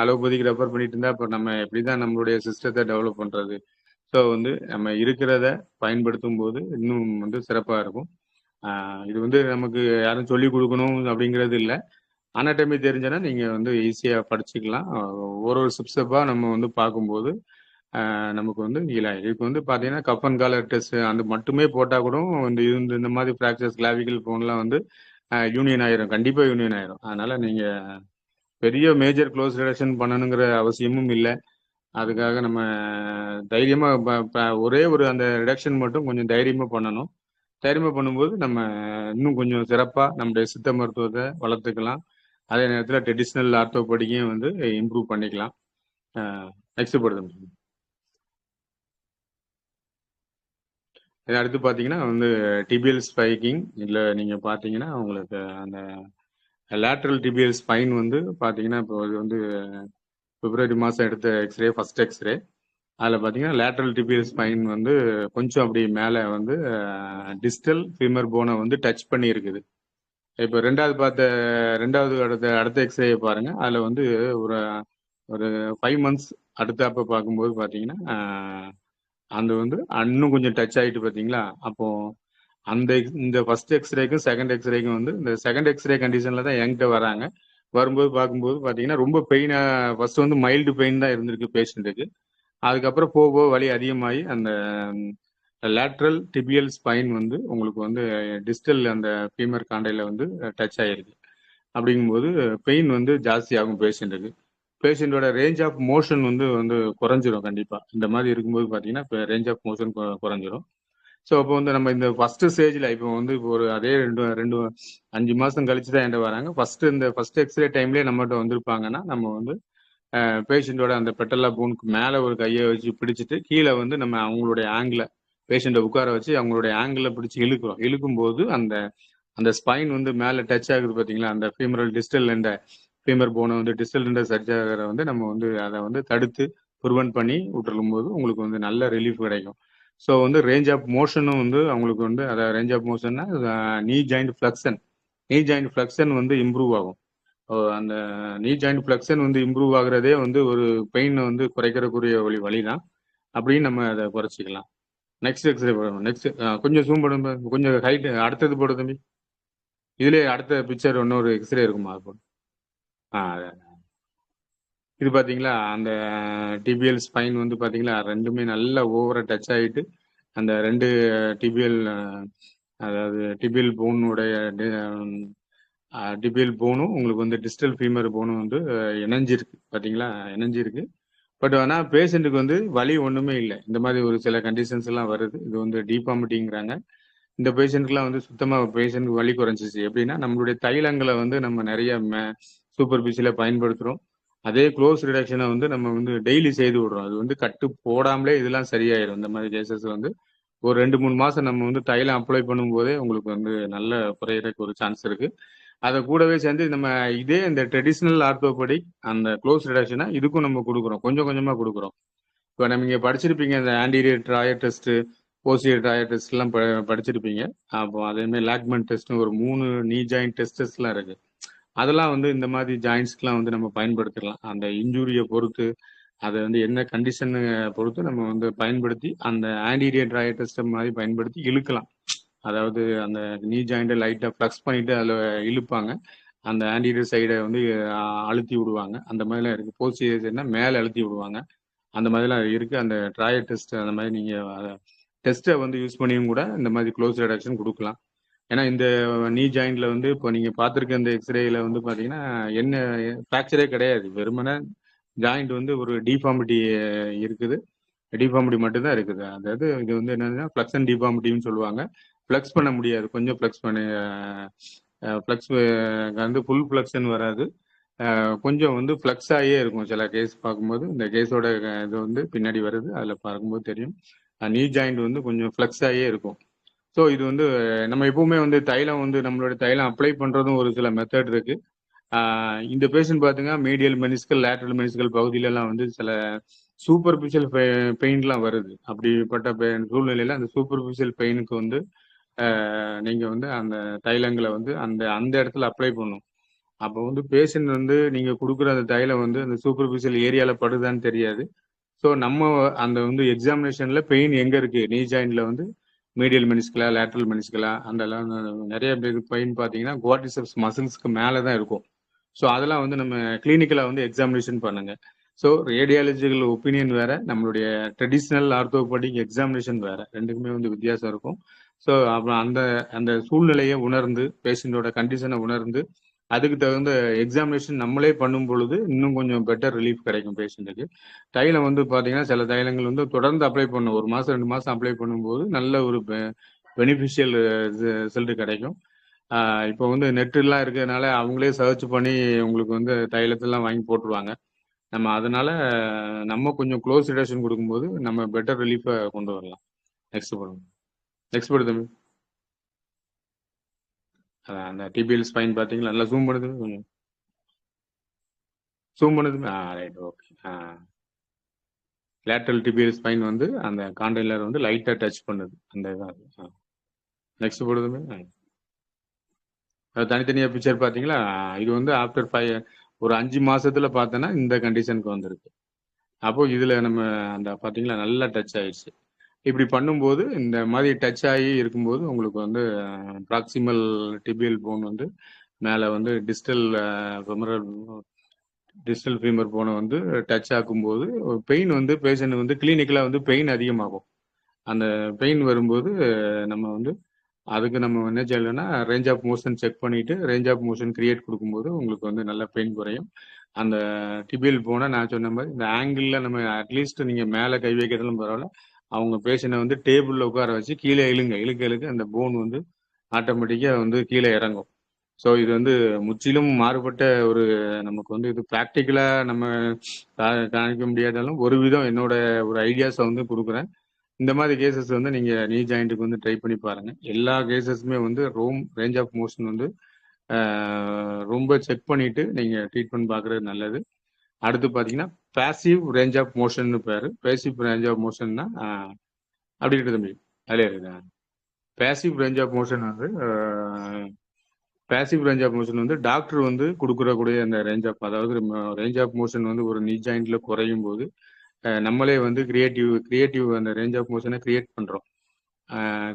அலோபதிக்கு ரெஃபர் பண்ணிட்டு இருந்தால் இப்போ நம்ம எப்படி தான் நம்மளுடைய சிஸ்டத்தை டெவலப் பண்ணுறது. ஸோ வந்து நம்ம இருக்கிறத பயன்படுத்தும் போது இன்னும் வந்து சிறப்பாக இருக்கும். இது வந்து நமக்கு யாரும் சொல்லிக் கொடுக்கணும் அப்படிங்கிறது இல்லை. அனாட்டமி தெரிஞ்சனா நீங்க வந்து ஈஸியா படிச்சுக்கலாம். ஒரு ஸ்டெப்பா நம்ம வந்து பார்க்கும்போது நமக்கு வந்து ஹீலாயிடும். இதுக்கு வந்து பார்த்தீங்கன்னா கப் அண்ட் காலர் டெஸ்ட் அந்த மட்டுமே போட்டா கூட இந்த மாதிரி ஃப்ராக்சர்ஸ் கிளாவிக்கல் போன்லாம் வந்து யூனியன் ஆயிரும். கண்டிப்பா யூனியன் ஆயிரும். அதனால நீங்க பெரிய மேஜர் க்ளோஸ் ரிடக்ஷன் பண்ணணுங்கிற அவசியமும் இல்லை. அதுக்காக நம்ம தைரியமா ஒரே ஒரு அந்த ரிடக்ஷன் மட்டும் கொஞ்சம் தைரியமா பண்ணணும். தைரியமா பண்ணும்போது நம்ம இன்னும் கொஞ்சம் சிறப்பா நம்முடைய சித்த மருத்துவத்தை வளர்த்துக்கலாம். அதே நேரத்தில் ட்ரெடிஷ்னல் ஆர்த்தோபடிக்கையும் வந்து இம்ப்ரூவ் பண்ணிக்கலாம். நெக்ஸ்ட் போடுது. அடுத்து பார்த்தீங்கன்னா வந்து டிபிஎல் ஸ்பைக்கிங். இதில் நீங்கள் பார்த்தீங்கன்னா உங்களுக்கு அந்த லேட்ரல் டிபிஎல் ஸ்பைன் வந்து பார்த்தீங்கன்னா இப்போ இது வந்து பிப்ரவரி மாதம் எடுத்த எக்ஸ்ரே, ஃபர்ஸ்ட் எக்ஸ்ரே. அதில் பார்த்தீங்கன்னா லேட்ரல் டிபிஎல் ஸ்பைன் வந்து கொஞ்சம் அப்படி மேலே வந்து டிஸ்டல் ஃபீமர் போனை வந்து டச் பண்ணி இருக்குது. இப்போ அடுத்த எக்ஸ்ரே பாருங்க. அதில் வந்து ஒரு 5 months அடுத்தாப்ப பார்க்கும்போது பார்த்தீங்கன்னா அந்த வந்து இன்னும் கொஞ்சம் டச் ஆகிட்டு பார்த்தீங்களா. அப்போ இந்த ஃபர்ஸ்ட் எக்ஸ்ரேக்கும் செகண்ட் எக்ஸ்ரேக்கும் வந்து இந்த செகண்ட் எக்ஸ்ரே கண்டிஷனில் தான் என்கிட்ட வராங்க. வரும்போது பார்க்கும்போது பார்த்தீங்கன்னா ரொம்ப பெயினாக, ஃபர்ஸ்ட் வந்து மைல்டு பெயின் தான் இருந்திருக்கு பேஷண்ட்டுக்கு. அதுக்கப்புறம் போக வலி அதிகமாகி அந்த லேட்ரல் டிபியல் ஸ்பைன் வந்து உங்களுக்கு வந்து டிஸ்டல் அந்த ஃபீமர் காண்டையில் வந்து டச் ஆகிருக்கு. அப்படிங்கும்போது பெயின் வந்து ஜாஸ்தி ஆகும் பேஷண்ட்டுக்கு. பேஷண்ட்டோட ரேஞ்ச் ஆஃப் மோஷன் வந்து குறைஞ்சிரும். கண்டிப்பாக இந்த மாதிரி இருக்கும்போது பார்த்தீங்கன்னா இப்போ ரேஞ்ச் ஆஃப் மோஷன் குறைஞ்சிரும். ஸோ அப்போ வந்து நம்ம இந்த ஃபர்ஸ்ட் ஸ்டேஜில் இப்போ வந்து இப்போ ஒரு அதே 5 மாதம் கழிச்சு தான் என்கிட்ட வராங்க. ஃபர்ஸ்ட் எக்ஸ்ரே டைம்லேயே நம்மகிட்ட வந்திருப்பாங்கன்னா நம்ம வந்து பேஷண்ட்டோட அந்த பெட்டல்லா போனுக்கு மேலே ஒரு கையை வச்சு பிடிச்சிட்டு கீழே வந்து நம்ம அவங்களுடைய ஆங்கிளை பேஷண்ட்டை உட்கார வச்சு அவங்களுடைய ஆங்கிளை பிடிச்சி இழுக்கும்போது அந்த ஸ்பைன் வந்து மேலே டச் ஆகுது பார்த்தீங்களா. அந்த ஃபீமரல் டிஸ்டல் என்ற ஃபீமர் போனை வந்து டிஸ்டல் என்ற சர்ஜ் ஆகிற வந்து நம்ம வந்து அதை வந்து தடுத்து ப்ரிவென்ட் பண்ணி விட்டுருக்கும் போது உங்களுக்கு வந்து நல்ல ரிலீஃப் கிடைக்கும். ஸோ வந்து ரேஞ்ச் ஆஃப் மோஷனும் வந்து அவங்களுக்கு வந்து அதை ரேஞ்ச் ஆஃப் மோஷன்னா நீ ஜாயிண்ட் ஃப்ளெக்ஷன், நீ ஜாயிண்ட் ஃபிளெக்ஷன் வந்து இம்ப்ரூவ் ஆகும். அந்த நீ ஜாயிண்ட் ஃபிளெக்ஷன் வந்து இம்ப்ரூவ் ஆகுறதே வந்து ஒரு பெயினை வந்து குறைக்கிறக்கூடிய வழி தான். அப்படின்னு நம்ம அதை குறைச்சிக்கலாம். நெக்ஸ்ட் எக்ஸ்ரே போடணும். நெக்ஸ்ட் கொஞ்சம் ஜூம் பண்ணுங்க, கொஞ்சம் ஹைட் அடுத்தது போடு தம்பி. இதுலேயே அடுத்த பிக்சர் இன்னொரு எக்ஸ்ரே இருக்குமா அது போடு. இது பார்த்தீங்களா அந்த டிபிஎல் ஸ்பைன் வந்து பார்த்தீங்களா ரெண்டுமே நல்லா ஓவராக டச் ஆகிட்டு அந்த ரெண்டு டிபிஎல் அதாவது டிபிஎல் போனுடைய டிபிஎல் போனும் உங்களுக்கு வந்து டிஸ்டல் ஃபீமர் போனும் வந்து இணைஞ்சிருக்கு பார்த்தீங்களா, இணைஞ்சிருக்கு. பட் ஆனால் பேஷண்ட்டுக்கு வந்து வலி ஒன்றுமே இல்லை. இந்த மாதிரி ஒரு சில கண்டிஷன்ஸ் எல்லாம் வருது. இது வந்து டீஃபார்மிட்டிங்கிறாங்க. இந்த பேஷண்ட்க்குலாம் வந்து சுத்தமாக பேஷண்ட்டுக்கு வலி குறைஞ்சிச்சு. எப்படின்னா நம்மளுடைய தைலங்களை வந்து நம்ம நிறைய சூப்பர்ஃபிஷியலாக பயன்படுத்துகிறோம். அதே க்ளோஸ் ரிடக்ஷனை வந்து நம்ம வந்து டெய்லி செய்து விடுறோம். அது வந்து கட்டு போடாமலே இதெல்லாம் சரியாயிடும். இந்த மாதிரி கேசஸ் வந்து ஒரு 2-3 மாதம் நம்ம வந்து தைலம் அப்ளை பண்ணும்போதே உங்களுக்கு வந்து நல்ல குறையிறதுக்கு ஒரு சான்ஸ் இருக்கு. அதை கூடவே சேர்ந்து நம்ம இதே இந்த ட்ரெடிஷ்னல் ஆர்த்தோபெடிக் அந்த க்ளோஸ் ரிடக்ஷனை இதுக்கும் நம்ம கொடுக்குறோம், கொஞ்சம் கொஞ்சமாக கொடுக்குறோம். இப்போ நம்ம இங்கே படிச்சிருப்பீங்க இந்த anterior drawer test, posterior drawer டெஸ்ட்லாம் படிச்சிருப்பீங்க. அப்போ அதேமாதிரி லாக்மெண்ட் டெஸ்ட்னு ஒரு 3 நீ ஜாயிண்ட் டெஸ்ட்லாம் இருக்கு. அதெல்லாம் வந்து இந்த மாதிரி ஜாயின்ஸ்க்குலாம் வந்து நம்ம பயன்படுத்திக்கலாம். அந்த இன்ஜூரியை பொறுத்து அதை வந்து என்ன கண்டிஷனை பொறுத்து நம்ம வந்து பயன்படுத்தி அந்த ஆன்டீரியர் ட்ராயர் டெஸ்ட் மாதிரி பயன்படுத்தி இழுக்கலாம். அதாவது அந்த நீ ஜாயிண்ட்டை லைட்டாக ஃப்ளக்ஸ் பண்ணிட்டு அதில் இழுப்பாங்க. அந்த ஆன்டீரியர் சைடை வந்து அழுத்தி விடுவாங்க. அந்த மாதிரிலாம் இருக்குது. போஸ்டீரியர்னா மேலே அழுத்தி விடுவாங்க. அந்த மாதிரிலாம் இருக்குது. அந்த ட்ராயர் டெஸ்ட் அந்த மாதிரி நீங்கள் டெஸ்ட்டை வந்து யூஸ் பண்ணியும் கூட இந்த மாதிரி க்ளோஸ் ரிடக்ஷன் கொடுக்கலாம். ஏன்னா இந்த நீ ஜாயிண்ட்ல வந்து இப்போ நீங்கள் பார்த்துருக்க இந்த எக்ஸ்ரேல வந்து பார்த்தீங்கன்னா என்ன ஃப்ராக்சரே கிடையாது. வெறுமனே ஜாயிண்ட் வந்து ஒரு டிஃபார்மிட்டி இருக்குது. டிஃபார்மிட்டி மட்டும்தான் இருக்குது. அதாவது இது வந்து என்னன்னா ஃப்ளக்ஷன் டிஃபார்மிட்டின்னு சொல்லுவாங்க. ஃப்ளக்ஸ் பண்ண முடியாது. கொஞ்சம் ஃப்ளக்ஸ் பண்ணி ஃப்ளக்ஸ் வந்து ஃபுல் ஃப்ளக்ஷன் வராது. கொஞ்சம் வந்து ஃப்ளக்ஸ் ஆகியே இருக்கும். சில கேஸ் பார்க்கும்போது இந்த கேஸோட இது வந்து பின்னாடி வருது. அதில் பார்க்கும்போது தெரியும் நீ ஜாயிண்ட் வந்து கொஞ்சம் ஃப்ளக்ஸ் ஆகியே இருக்கும். ஸோ இது வந்து நம்ம எப்பவுமே வந்து தைலம் வந்து நம்மளோட தைலம் அப்ளை பண்ணுறதும் ஒரு சில மெத்தட் இருக்கு. இந்த பேஷண்ட் பார்த்தீங்கன்னா மீடியல் மெனிஸ்கல் லேட்டரல் மெனிஸ்கல் பகுதியிலலாம் வந்து சில சூப்பர்ஃபிஷியல் பெயின்லாம் வருது. அப்படிப்பட்ட சூழ்நிலையில் அந்த சூப்பர்ஃபிஷியல் பெயினுக்கு வந்து நீங்கள் வந்து அந்த தைலங்களை வந்து அந்த அந்த இடத்துல அப்ளை பண்ணணும். அப்போ வந்து பேஷண்ட் வந்து நீங்கள் கொடுக்குற அந்த தைலம் வந்து அந்த சூப்பர்ஃபிஷியல் ஏரியாவில் படுதான்னு தெரியாது. ஸோ நம்ம அந்த வந்து எக்ஸாமினேஷனில் பெயின் எங்கே இருக்குது நீ ஜாயிண்டில் வந்து மீடியல் மெனிஸ்கலா லேட்டரல் மெனிஸ்கலா அந்த நிறைய பேர் பெயின் பார்த்தீங்கன்னா குவாட்ரிசெப்ஸ் மசில்ஸ்க்கு மேலே தான் இருக்கும். ஸோ அதெல்லாம் வந்து நம்ம கிளினிக்கலாக வந்து எக்ஸாமினேஷன் பண்ணுங்க. ஸோ ரேடியாலஜிக்கல் ஒப்பீனியன் வேற, நம்மளுடைய ட்ரெடிஷ்னல் ஆர்த்தோபெடிக் எக்ஸாமினேஷன் வேற, ரெண்டுக்குமே வந்து வித்தியாசம் இருக்கும். ஸோ அப்புறம் அந்த அந்த சூழ்நிலையை உணர்ந்து பேஷண்டோட கண்டிஷனை உணர்ந்து அதுக்கு தகுந்த எக்ஸாமினேஷன் நம்மளே பண்ணும் பொழுது இன்னும் கொஞ்சம் பெட்டர் ரிலீஃப் கிடைக்கும் பேஷண்ட்டுக்கு. தைலம் வந்து பார்த்தீங்கன்னா சில தைலங்கள் வந்து தொடர்ந்து அப்ளை பண்ணும். 1 மாதம் 2 மாதம் அப்ளை பண்ணும்போது நல்ல ஒரு பெனிஃபிஷியல் ரிசல்ட் கிடைக்கும். இப்போ வந்து நெட்டுலாம் இருக்கிறதுனால அவங்களே சர்ச் பண்ணி உங்களுக்கு வந்து தைலத்தெல்லாம் வாங்கி போட்டுருவாங்க. நம்ம அதனால நம்ம கொஞ்சம் க்ளோஸ் ரிடக்ஷன் கொடுக்கும்போது நம்ம பெட்டர் ரிலீஃபை கொண்டு வரலாம். நெக்ஸ்ட் போடுங்க. நெக்ஸ்ட் போடு தம்பி. அந்த டிபிஎல் ஸ்பைன் பார்த்தீங்களா, நல்லா ஜூம் பண்ணுது, கொஞ்சம் ஜூம் பண்ணுது. Right, okay. Lateral DPL spine வந்து அந்த காண்டைலர் வந்து லைட்டாக டச் பண்ணுது அந்த இதாக. நெக்ஸ்ட் போடுதுமே. தனித்தனியாக பிக்சர் பார்த்தீங்களா, இது வந்து ஆஃப்டர் ஒரு 5 மாசத்துல பார்த்தோன்னா இந்த கண்டிஷனுக்கு வந்திருக்கு. அப்போ இதில் நம்ம அந்த பார்த்தீங்களா நல்லா டச் ஆயிடுச்சு. இப்படி பண்ணும்போது இந்த மாதிரி டச் ஆகி இருக்கும்போது உங்களுக்கு வந்து ப்ராக்சிமல் டிபிஎல் போன் வந்து மேலே வந்து டிஸ்டல் ஃபீமர் போனை வந்து டச் ஆக்கும்போது பெயின் வந்து பேஷண்ட் வந்து கிளினிக்கலாக வந்து பெயின் அதிகமாகும். அந்த பெயின் வரும்போது நம்ம வந்து அதுக்கு நம்ம என்ன செய்யலைன்னா ரேஞ்ச் ஆஃப் மோஷன் செக் பண்ணிட்டு ரேஞ்ச் ஆஃப் மோஷன் கிரியேட் கொடுக்கும்போது உங்களுக்கு வந்து நல்ல பெயின் குறையும். அந்த டிபிஎல் போனை நான் சொன்ன மாதிரி இந்த ஆங்கிளில் நம்ம அட்லீஸ்ட் நீங்கள் மேலே கை வைக்கிறதுலும் பரவாயில்ல, அவங்க பேஷண்ட்டை வந்து டேபிளில் உட்கார வச்சு கீழே இழுக்க அந்த போன் வந்து ஆட்டோமேட்டிக்காக வந்து கீழே இறங்கும். ஸோ இது வந்து முற்றிலும் மாறுபட்ட ஒரு நமக்கு வந்து இது ப்ராக்டிக்கலாக நம்ம காணிக்க முடியாதாலும் ஒரு விதம் என்னோட ஒரு ஐடியாஸை வந்து கொடுக்குறேன். இந்த மாதிரி கேசஸ் வந்து நீங்கள் நீ ஜாயிண்ட்டுக்கு வந்து ட்ரை பண்ணி பாருங்கள். எல்லா கேசஸுமே வந்து ரேஞ்ச் ஆஃப் மோஷன் வந்து ரொம்ப செக் பண்ணிவிட்டு நீங்கள் ட்ரீட்மெண்ட் பார்க்குறது நல்லது. அடுத்து பார்த்தீங்கன்னா பேசிவ் ரேஞ்ச் ஆஃப் மோஷன் பேர். பேசிவ் ரேஞ்ச் ஆஃப் மோஷன்னா அப்படி இருக்குது தம்பி, அதிலே இருக்குதா? பேசிவ் ரேஞ்ச் ஆஃப் மோஷன் வந்து பேசிவ் ரேஞ்ச் ஆஃப் மோஷன் வந்து டாக்டர் வந்து கொடுக்கறக்கூடிய அந்த ரேஞ்ச் ஆஃப், அதாவது ரேஞ்ச் ஆஃப் மோஷன் வந்து ஒரு நீ ஜாயிண்ட்ல குறையும் போது நம்மளே வந்து கிரியேட்டிவ் அந்த ரேஞ்ச் ஆஃப் மோஷனை கிரியேட் பண்றோம்.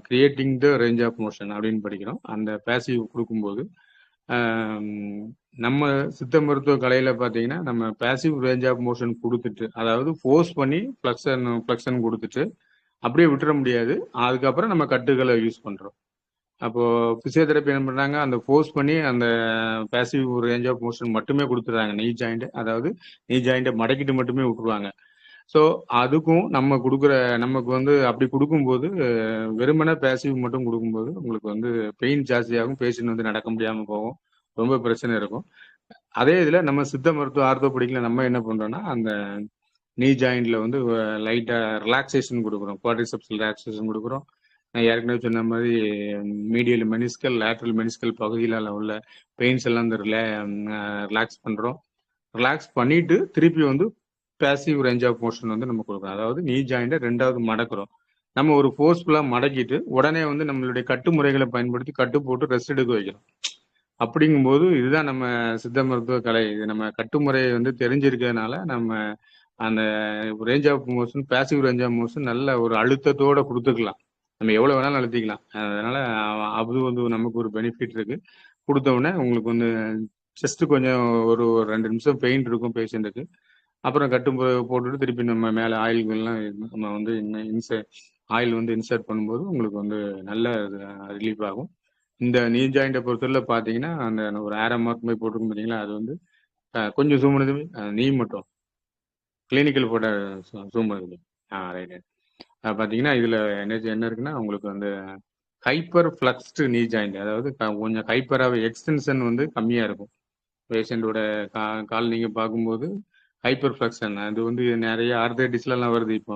Creating the range of motion அப்படின்னு படிக்கிறோம். அந்த பேசிவ் கொடுக்கும்போது நம்ம சித்த மருத்துவ கலையில பார்த்தீங்கன்னா நம்ம பேசிவ் ரேஞ்ச் ஆஃப் மோஷன் கொடுத்துட்டு, அதாவது ஃபோர்ஸ் பண்ணி ஃப்ளக்ஷன் கொடுத்துட்டு அப்படியே விட்டுற முடியாது. அதுக்கப்புறம் நம்ம கட்டுகளை யூஸ் பண்றோம். அப்போ பிசியோதெரப்பி என்ன பண்றாங்க, அந்த ஃபோர்ஸ் பண்ணி அந்த பேசிவ் ரேஞ்ச் ஆஃப் மோஷன் மட்டுமே கொடுத்துறாங்க. நீ ஜாயிண்ட், அதாவது நீ ஜாயிண்ட்டை மடக்கிட்டு மட்டுமே விட்டுருவாங்க. ஸோ அதுக்கும் நமக்கு வந்து அப்படி கொடுக்கும்போது வெறுமனே பேசிவ் மட்டும் கொடுக்கும்போது உங்களுக்கு வந்து பெயின் ஜாஸ்தியாகும், பேஷண்ட் வந்து நடக்க முடியாமல் போகும், ரொம்ப பிரச்சனை இருக்கும். அதே இதில் நம்ம சித்த மருத்துவ ஆர்த்தோபெடிக்ல நம்ம என்ன பண்றோம்னா அந்த நீ ஜாயிண்ட்ல வந்து லைட்டா ரிலாக்ஸேஷன் கொடுக்குறோம், குவாட்ரிசெப்ஸ் ரிலாக்ஸேஷன் கொடுக்குறோம். நான் ஏற்கனவே சொன்ன மாதிரி மீடியல் மெனிஸ்கல் லேட்ரல் மெனிஸ்கல் பகுதியில உள்ள பெயின்ஸ் எல்லாம் வந்து ரிலாக்ஸ் பண்றோம். ரிலாக்ஸ் பண்ணிட்டு திருப்பி வந்து பேசிவ் ரேஞ்ச் ஆஃப் மோஷன் வந்து நம்ம கொடுக்குறோம். அதாவது நீ ஜாயிண்ட்டை ரெண்டாவது மடக்கிறோம். நம்ம ஒரு ஃபோர்ஸ்ஃபுல்லா மடக்கிட்டு உடனே வந்து நம்மளுடைய கட்டு முறைகளை பயன்படுத்தி கட்டு போட்டு ரெஸ்ட் எடுக்க வைக்கிறோம். அப்படிங்கும்போது இதுதான் நம்ம சித்த மருத்துவ கலை. இது நம்ம கட்டுமுறையை வந்து தெரிஞ்சிருக்கிறதுனால நம்ம அந்த range of motion, passive range of motion நல்ல ஒரு அழுத்தத்தோட கொடுத்துக்கலாம். நம்ம எவ்வளவு வேணாலும் அழுத்திக்கலாம். அதனால அது வந்து நமக்கு ஒரு பெனிஃபிட் இருக்கு. கொடுத்த உடனே உங்களுக்கு வந்து ஜஸ்ட் கொஞ்சம் ஒரு 2 நிமிஷம் பெயின் இருக்கும் பேஷண்ட்டுக்கு. அப்புறம் கட்டு போட்டுட்டு திருப்பி நம்ம மேலே ஆயில்கள்லாம் நம்ம வந்து ஆயில் வந்து இன்சர்ட் பண்ணும்போது உங்களுக்கு வந்து நல்ல ரிலீஃப் ஆகும். இந்த நீ ஜாயிண்ட்டை பொறுத்தவரை பார்த்தீங்கன்னா அந்த ஒரு ஏரோ மார்க் மாதிரி போட்டிருக்கும் பார்த்தீங்களா, அது வந்து கொஞ்சம் ஜூம் பண்ணது நீ மட்டும் கிளினிக்கல் போட்ட ஜூம் பண்ணுது. ரைட். பார்த்தீங்கன்னா இதில் என்ன இருக்குன்னா உங்களுக்கு வந்து ஹைப்பர் ஃப்ளக்ஸ்டு நீ ஜாயிண்ட், அதாவது கொஞ்சம் ஹைப்பராக எக்ஸ்டென்ஷன் வந்து கம்மியாக இருக்கும். பேஷண்டோட கால் நீங்கள் பார்க்கும்போது ஹைப்பர் ஃப்ளக்ஷன் அது வந்து நிறைய ஆர்த்தரைட்டிஸ்லாம் வருது. இப்போ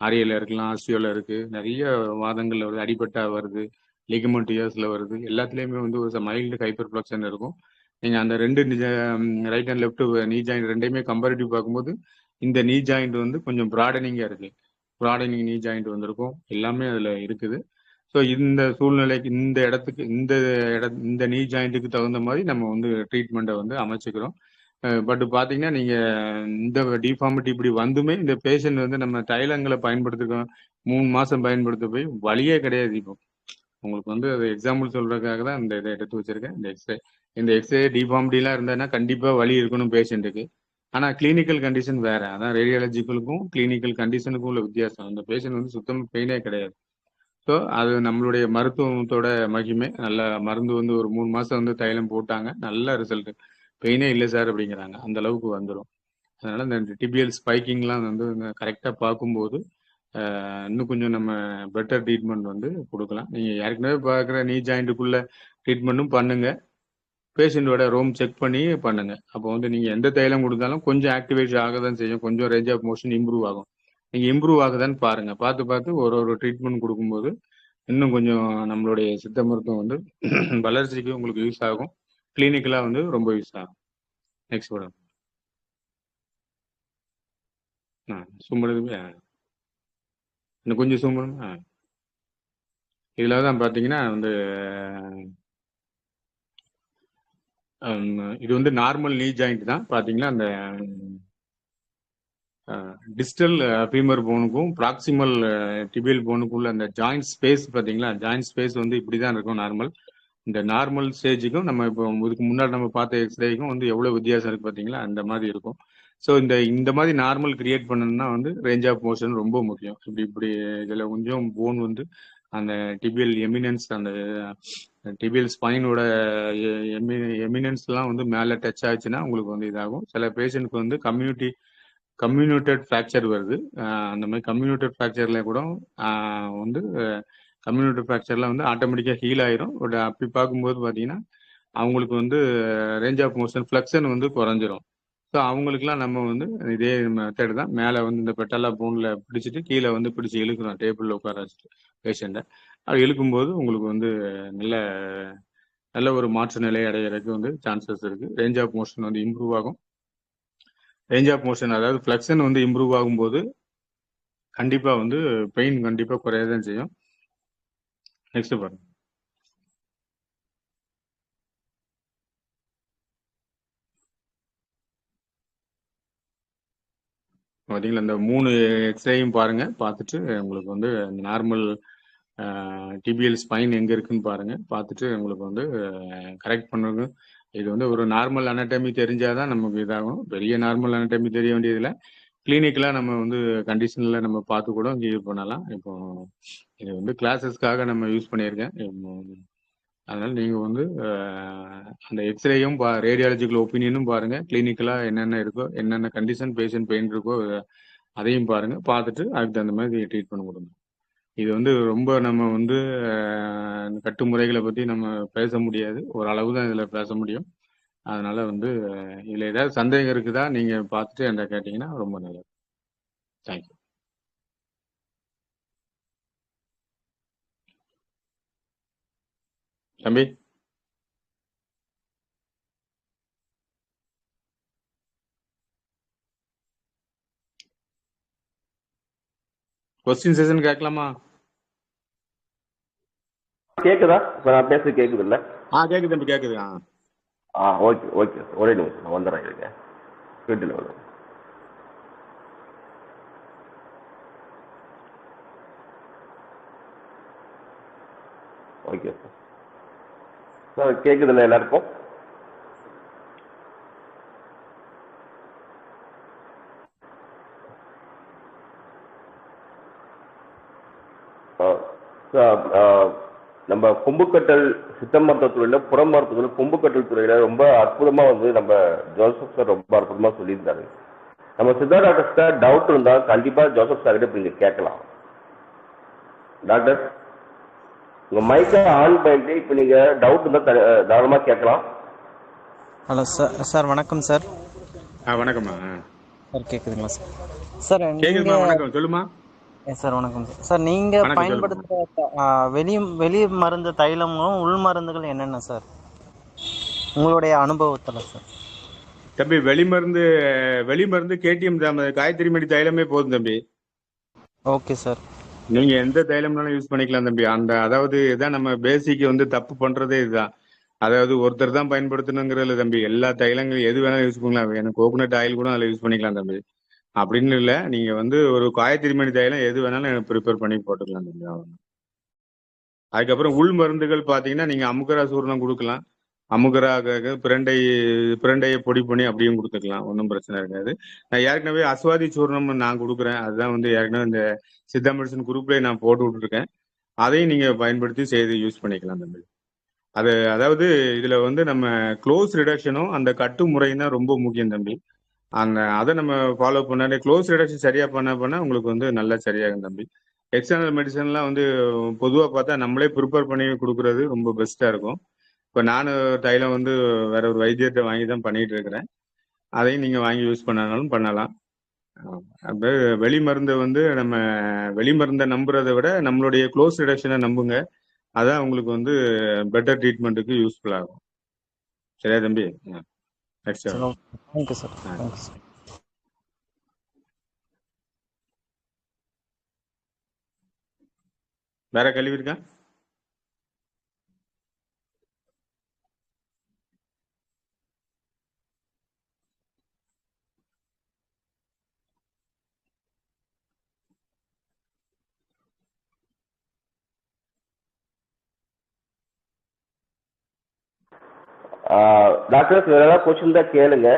ஆரியல இருக்கலாம், ஆஸ்டியோல இருக்கு, நிறைய வாதங்கள்ல வருது, அடிபட்டா வருது, லிகமெண்ட் இயர்ஸ்ல வருது. எல்லாத்துலேயுமே வந்து ஒரு மைல்டு ஹைப்பர் ஃப்ளக்ஷன் இருக்கும். நீங்கள் அந்த ரெண்டு ரைட் அண்ட் லெஃப்ட் நீ ஜாயிண்ட் ரெண்டையுமே கம்பேரிட்டிவ் பார்க்கும்போது இந்த நீ ஜாயிண்ட் வந்து கொஞ்சம் ப்ராடனிங்காக இருக்கு. ப்ராடனிங் நீ ஜாயிண்ட் வந்திருக்கும், எல்லாமே அதில் இருக்குது. ஸோ இந்த சூழ்நிலைக்கு இந்த நீ ஜாயிண்ட்டுக்கு தகுந்த மாதிரி நம்ம வந்து ட்ரீட்மெண்ட்டை வந்து அமைச்சுக்கிறோம். பட் பார்த்தீங்கன்னா நீங்கள் இந்த டிஃபார்மிட்டி இப்படி வந்துமே இந்த பேஷண்ட் வந்து நம்ம தைலங்களை பயன்படுத்திருக்கோம், 3 மாதம் பயன்படுத்த போய் வழியே கிடையாது. இப்போ உங்களுக்கு வந்து அது எக்ஸாம்பிள் சொல்றதுக்காக தான் இந்த இதை எடுத்து வச்சிருக்கேன். இந்த எக்ஸ்ரே டிஃபார்மிட்டிலாம் இருந்ததுன்னா கண்டிப்பாக வலி இருக்கணும் பேஷண்ட்டுக்கு. ஆனால் கிளினிக்கல் கண்டிஷன் வேற. அதான் ரேடியாலஜிக்கலுக்கும் கிளினிக்கல் கண்டிஷனுக்கும் உள்ள வித்தியாசம். இந்த பேஷண்ட் வந்து சுத்தமாக பெயினே கிடையாது. ஸோ அது நம்மளுடைய மருத்துவத்தோட மகிமை. நல்ல மருந்து வந்து ஒரு 3 மாதம் வந்து தைலம் போட்டாங்க, நல்ல ரிசல்ட், பெயினே இல்லை சார் அப்படிங்கிறாங்க, அந்த அளவுக்கு வந்துடும். அதனால இந்த டிபிஎல் ஸ்பைக்கிங்லாம் வந்து கரெக்டாக பார்க்கும்போது இன்னும் கொஞ்சம் நம்ம பெட்டர் ட்ரீட்மெண்ட் வந்து கொடுக்கலாம். நீங்கள் ஏற்கனவே பார்க்குற நீ ஜாயிண்ட்டுக்குள்ள ட்ரீட்மெண்ட்டும் பண்ணுங்க, பேஷண்ட்டோட ரோம் செக் பண்ணி பண்ணுங்க. அப்போ வந்து நீங்கள் எந்த தைலம் கொடுத்தாலும் கொஞ்சம் ஆக்டிவேட் ஆக தான் செய்யும், கொஞ்சம் ரேஞ்ச் ஆஃப் மோஷன் இம்ப்ரூவ் ஆகும். நீங்கள் இம்ப்ரூவ் ஆகுதான்னு பாருங்க. பார்த்து ஒரு ட்ரீட்மெண்ட் கொடுக்கும்போது இன்னும் கொஞ்சம் நம்மளுடைய சித்த மருத்துவம் வந்து வளர்ச்சிக்கு உங்களுக்கு யூஸ் ஆகும், கிளினிக்கலாக வந்து ரொம்ப யூஸ் ஆகும். Next madam. சும்மா இன்னும் கொஞ்சம் ஜூம் பண்ணுங்க. இதில் தான் பார்த்தீங்கன்னா வந்து இது வந்து நார்மல் நீ ஜாயிண்ட் தான். பார்த்தீங்கன்னா அந்த டிஸ்டல் ஃபீமர் போனுக்கும் ப்ராக்சிமல் டிபியல் போனுக்கும் உள்ள அந்த ஜாயிண்ட் ஸ்பேஸ் பார்த்தீங்களா, ஜாயிண்ட் ஸ்பேஸ் வந்து இப்படி தான் இருக்கும் நார்மல். இந்த நார்மல் ஸ்டேஜுக்கும் நம்ம இப்போ இதுக்கு முன்னாடி நம்ம பார்த்த எக்ஸ்ரேக்கும் வந்து எவ்வளோ வித்தியாசம் இருக்குது பார்த்தீங்களா, அந்த மாதிரி இருக்கும். ஸோ இந்த மாதிரி நார்மல் கிரியேட் பண்ணணும்னா வந்து ரேஞ்ச் ஆஃப் மோஷன் ரொம்ப முக்கியம். இப்படி இதில் கொஞ்சம் போன் வந்து அந்த டிபியல் எமினன்ஸ், அந்த டிபியல் ஸ்பைனோட எமினன்ஸ்லாம் வந்து மேலே டச் ஆச்சுன்னா உங்களுக்கு வந்து இதாகும். சில பேஷண்ட்க்கு வந்து கம்யூனிட்டட் ஃப்ராக்சர் வருது. அந்த மாதிரி கம்யூனிட்டட் ஃப்ராக்சர்ல கூட வந்து கம்யூனிட்டட் ஃப்ராக்சர்லாம் வந்து ஆட்டோமேட்டிக்காக ஹீல் ஆயிரும். பட் அப்படி பார்க்கும்போது பார்த்தீங்கன்னா அவங்களுக்கு வந்து ரேஞ்ச் ஆஃப் மோஷன் ஃப்ளக்ஷன் வந்து குறைஞ்சிரும். ஸோ அவங்களுக்குலாம் நம்ம வந்து இதே மெத்தட் தான். மேலே வந்து இந்த பெட்டலா போனில் பிடிச்சிட்டு கீழே வந்து பிடிச்சி இழுக்கிறோம், டேபிளில் உட்கார வச்சுட்டு பேஷண்ட்டை. அது இழுக்கும்போது உங்களுக்கு வந்து நல்ல ஒரு மாற்று நிலை அடைகிறதுக்கு வந்து சான்சஸ் இருக்குது. ரேஞ்ச் ஆஃப் மோஷன் வந்து இம்ப்ரூவ் ஆகும். ரேஞ்ச் ஆஃப் மோஷன் அதாவது ஃப்ளக்ஷன் வந்து இம்ப்ரூவ் ஆகும்போது கண்டிப்பாக வந்து பெயின் கண்டிப்பாக குறைய தான் செய்யும். நெக்ஸ்ட் பாருங்க. பார்த்தீங்களா இந்த 3 எக்ஸ்ரேயும் பாருங்க. பார்த்துட்டு உங்களுக்கு வந்து நார்மல் டிபிஎல் ஸ்பைன் எங்க இருக்குன்னு பாருங்க. பார்த்துட்டு உங்களுக்கு வந்து கரெக்ட் பண்ணுங்க. இது வந்து ஒரு நார்மல் அனாட்டமி தெரிஞ்சாதான் நமக்கு இதாகும். பெரிய நார்மல் அனாட்டமி தெரிய வேண்டியதில்லை. கிளினிக்கலா நம்ம வந்து கண்டிஷன்ல நம்ம பார்த்து கூட இங்கே யூஸ் பண்ணலாம். இப்போ இது வந்து கிளாஸஸ்க்காக நம்ம யூஸ் பண்ணியிருக்கேன். அதனால நீங்க வந்து அந்த எக்ஸ்ரேயும் ரேடியாலஜிக்கல் ஒப்பீனியனும் பாருங்க. கிளினிக்கலா என்னென்ன இருக்கோ, என்னென்ன கண்டிஷன் பேஷண்ட் பெயின் இருக்கோ அதையும் பாருங்க. பார்த்துட்டு அதுக்கு தகுந்த மாதிரி ட்ரீட்மெண்ட் கொடுங்க. இது வந்து ரொம்ப நம்ம வந்து கட்டுமுறைகளை பத்தி நம்ம பேச முடியாது. ஒரு அளவு தான் இதுல பேச முடியும். அதனால வந்து இதுல ஏதாவது சந்தேகம் இருக்குதா நீங்க பார்த்துட்டு என்கிட்ட கேட்டீங்கன்னா ரொம்ப நல்லது. தேங்க்யூ. தம்பி கொஸ்டின் செஷன் கேட்கலாமா? கேக்குதா? இப்ப நான் பேசுறது கேக்குது இல்ல? கேக்குது தம்பி, கேக்குது. ஓகே ஓகே, ஒரே நிமிஷம் நான் வந்துடுறேன். இருங்க, வீட்டில் வந்து ஓகே சார். சார் கேக்குதுல்ல எல்லாருக்கும்? நம்ம கொம்புக்கட்டல் சித்த மருத்துவத்துறையில புற மருத்துவத்துல கொம்புக்கட்டல் துறையில ரொம்ப அற்புதமா வந்து நம்ம ஜோசப் சார் ரொம்ப அற்புதமா சொல்லியிருந்தாரு. நம்ம சித்தா டாக்டர்ஸ்ட டவுட் இருந்தா கண்டிப்பா ஜோசப் சார் கிட்ட நீங்க கேட்கலாம். டாக்டர் உங்க மைக்கை ஆன் பண்ணிட்டு இப்ப நீங்க டவுட் இருந்தா தாராளமா கேட்கலாம். Hello sir. சார் வணக்கம் சார். வணக்கம்மா. சார் கேக்குதுங்களா சார்? சார் கேக்குதுமா, வணக்கம், சொல்லுமா. சார் வணக்கம் சார். சார் நீங்க பயன்படுத்துற வெளி மருந்து தைலமும் உள் மருந்துகள் என்னென்ன சார் உங்களுடைய அனுபவத்துல சார்? தம்பி வெளிமருந்து கேடிஎம் காயத்ரி மணி தைலமே போதும் தம்பி. Okay sir. நீங்க எந்த தைலம்னாலும் யூஸ் பண்ணிக்கலாம் தம்பி. அதாவது இதான் நம்ம பேசிக் வந்து தப்பு பண்றதே இதுதான். அதாவது ஒருத்தர் தான் பயன்படுத்தணுங்கிறதுல தம்பி, எல்லா தைலங்களும் எது வேணாலும் யூஸ் பண்ணலாம். எனக்கு கோகோனட் ஆயில் கூட அதில் யூஸ் பண்ணிக்கலாம் தம்பி. அப்படின்னு இல்லை, நீங்க வந்து ஒரு காயத்ரி மணி தைலம் எது வேணாலும் ப்ரிப்பேர் பண்ணி போட்டுக்கலாம் தம்பி. அதுக்கப்புறம் உள் மருந்துகள் பாத்தீங்கன்னா நீங்க அமுகரா சூர்ணம் கொடுக்கலாம். அமுகரா பிரண்டையை பொடி பண்ணி அப்படியும் கொடுத்துக்கலாம், ஒன்றும் பிரச்சனை இருக்காது. நான் ஏற்கனவே அஸ்வாதி சூர்ணம் நான் கொடுக்குறேன். அதுதான் வந்து ஏற்கனவே இந்த சித்தா மெடிசன் குரூப்லேயே நான் போட்டு விட்டுருக்கேன். அதையும் நீங்க பயன்படுத்தி செய்து யூஸ் பண்ணிக்கலாம் தம்பி. அதாவது இதுல வந்து நம்ம க்ளோஸ் ரிடக்ஷனும் அந்த கட்டு முறையும் தான் ரொம்ப முக்கியம் தம்பி. அதை நம்ம ஃபாலோ பண்ணாலே க்ளோஸ் ரிடக்ஷன் சரியா பண்ண உங்களுக்கு வந்து நல்லா சரியாகும் தம்பி. எக்ஸ்டர்னல் மெடிசன்லாம் வந்து பொதுவாக பார்த்தா நம்மளே ப்ரிப்பேர் பண்ணி கொடுக்குறது ரொம்ப பெஸ்ட்டாக இருக்கும். இப்போ நான் தைலம் வந்து வேற ஒரு வைத்தியத்தை வாங்கி தான் பண்ணிட்டு இருக்கிறேன். அதையும் நீங்கள் வாங்கி யூஸ் பண்ணாலும் பண்ணலாம். அப்போ வெளி மருந்தை வந்து நம்ம வெளி மருந்தை நம்புறதை விட நம்மளுடைய க்ளோஸ் ரிடக்ஷனை நம்புங்க. அதான் உங்களுக்கு வந்து பெட்டர் ட்ரீட்மெண்ட்டுக்கு யூஸ்ஃபுல் ஆகும். சரியா தம்பி? Next. Thank you sir. Thank you sir. வேற கேள்வி இருக்கா? டாக்டர்ஸ் வேற ஏதாவது கொஸ்டின் தான் கேளுங்க.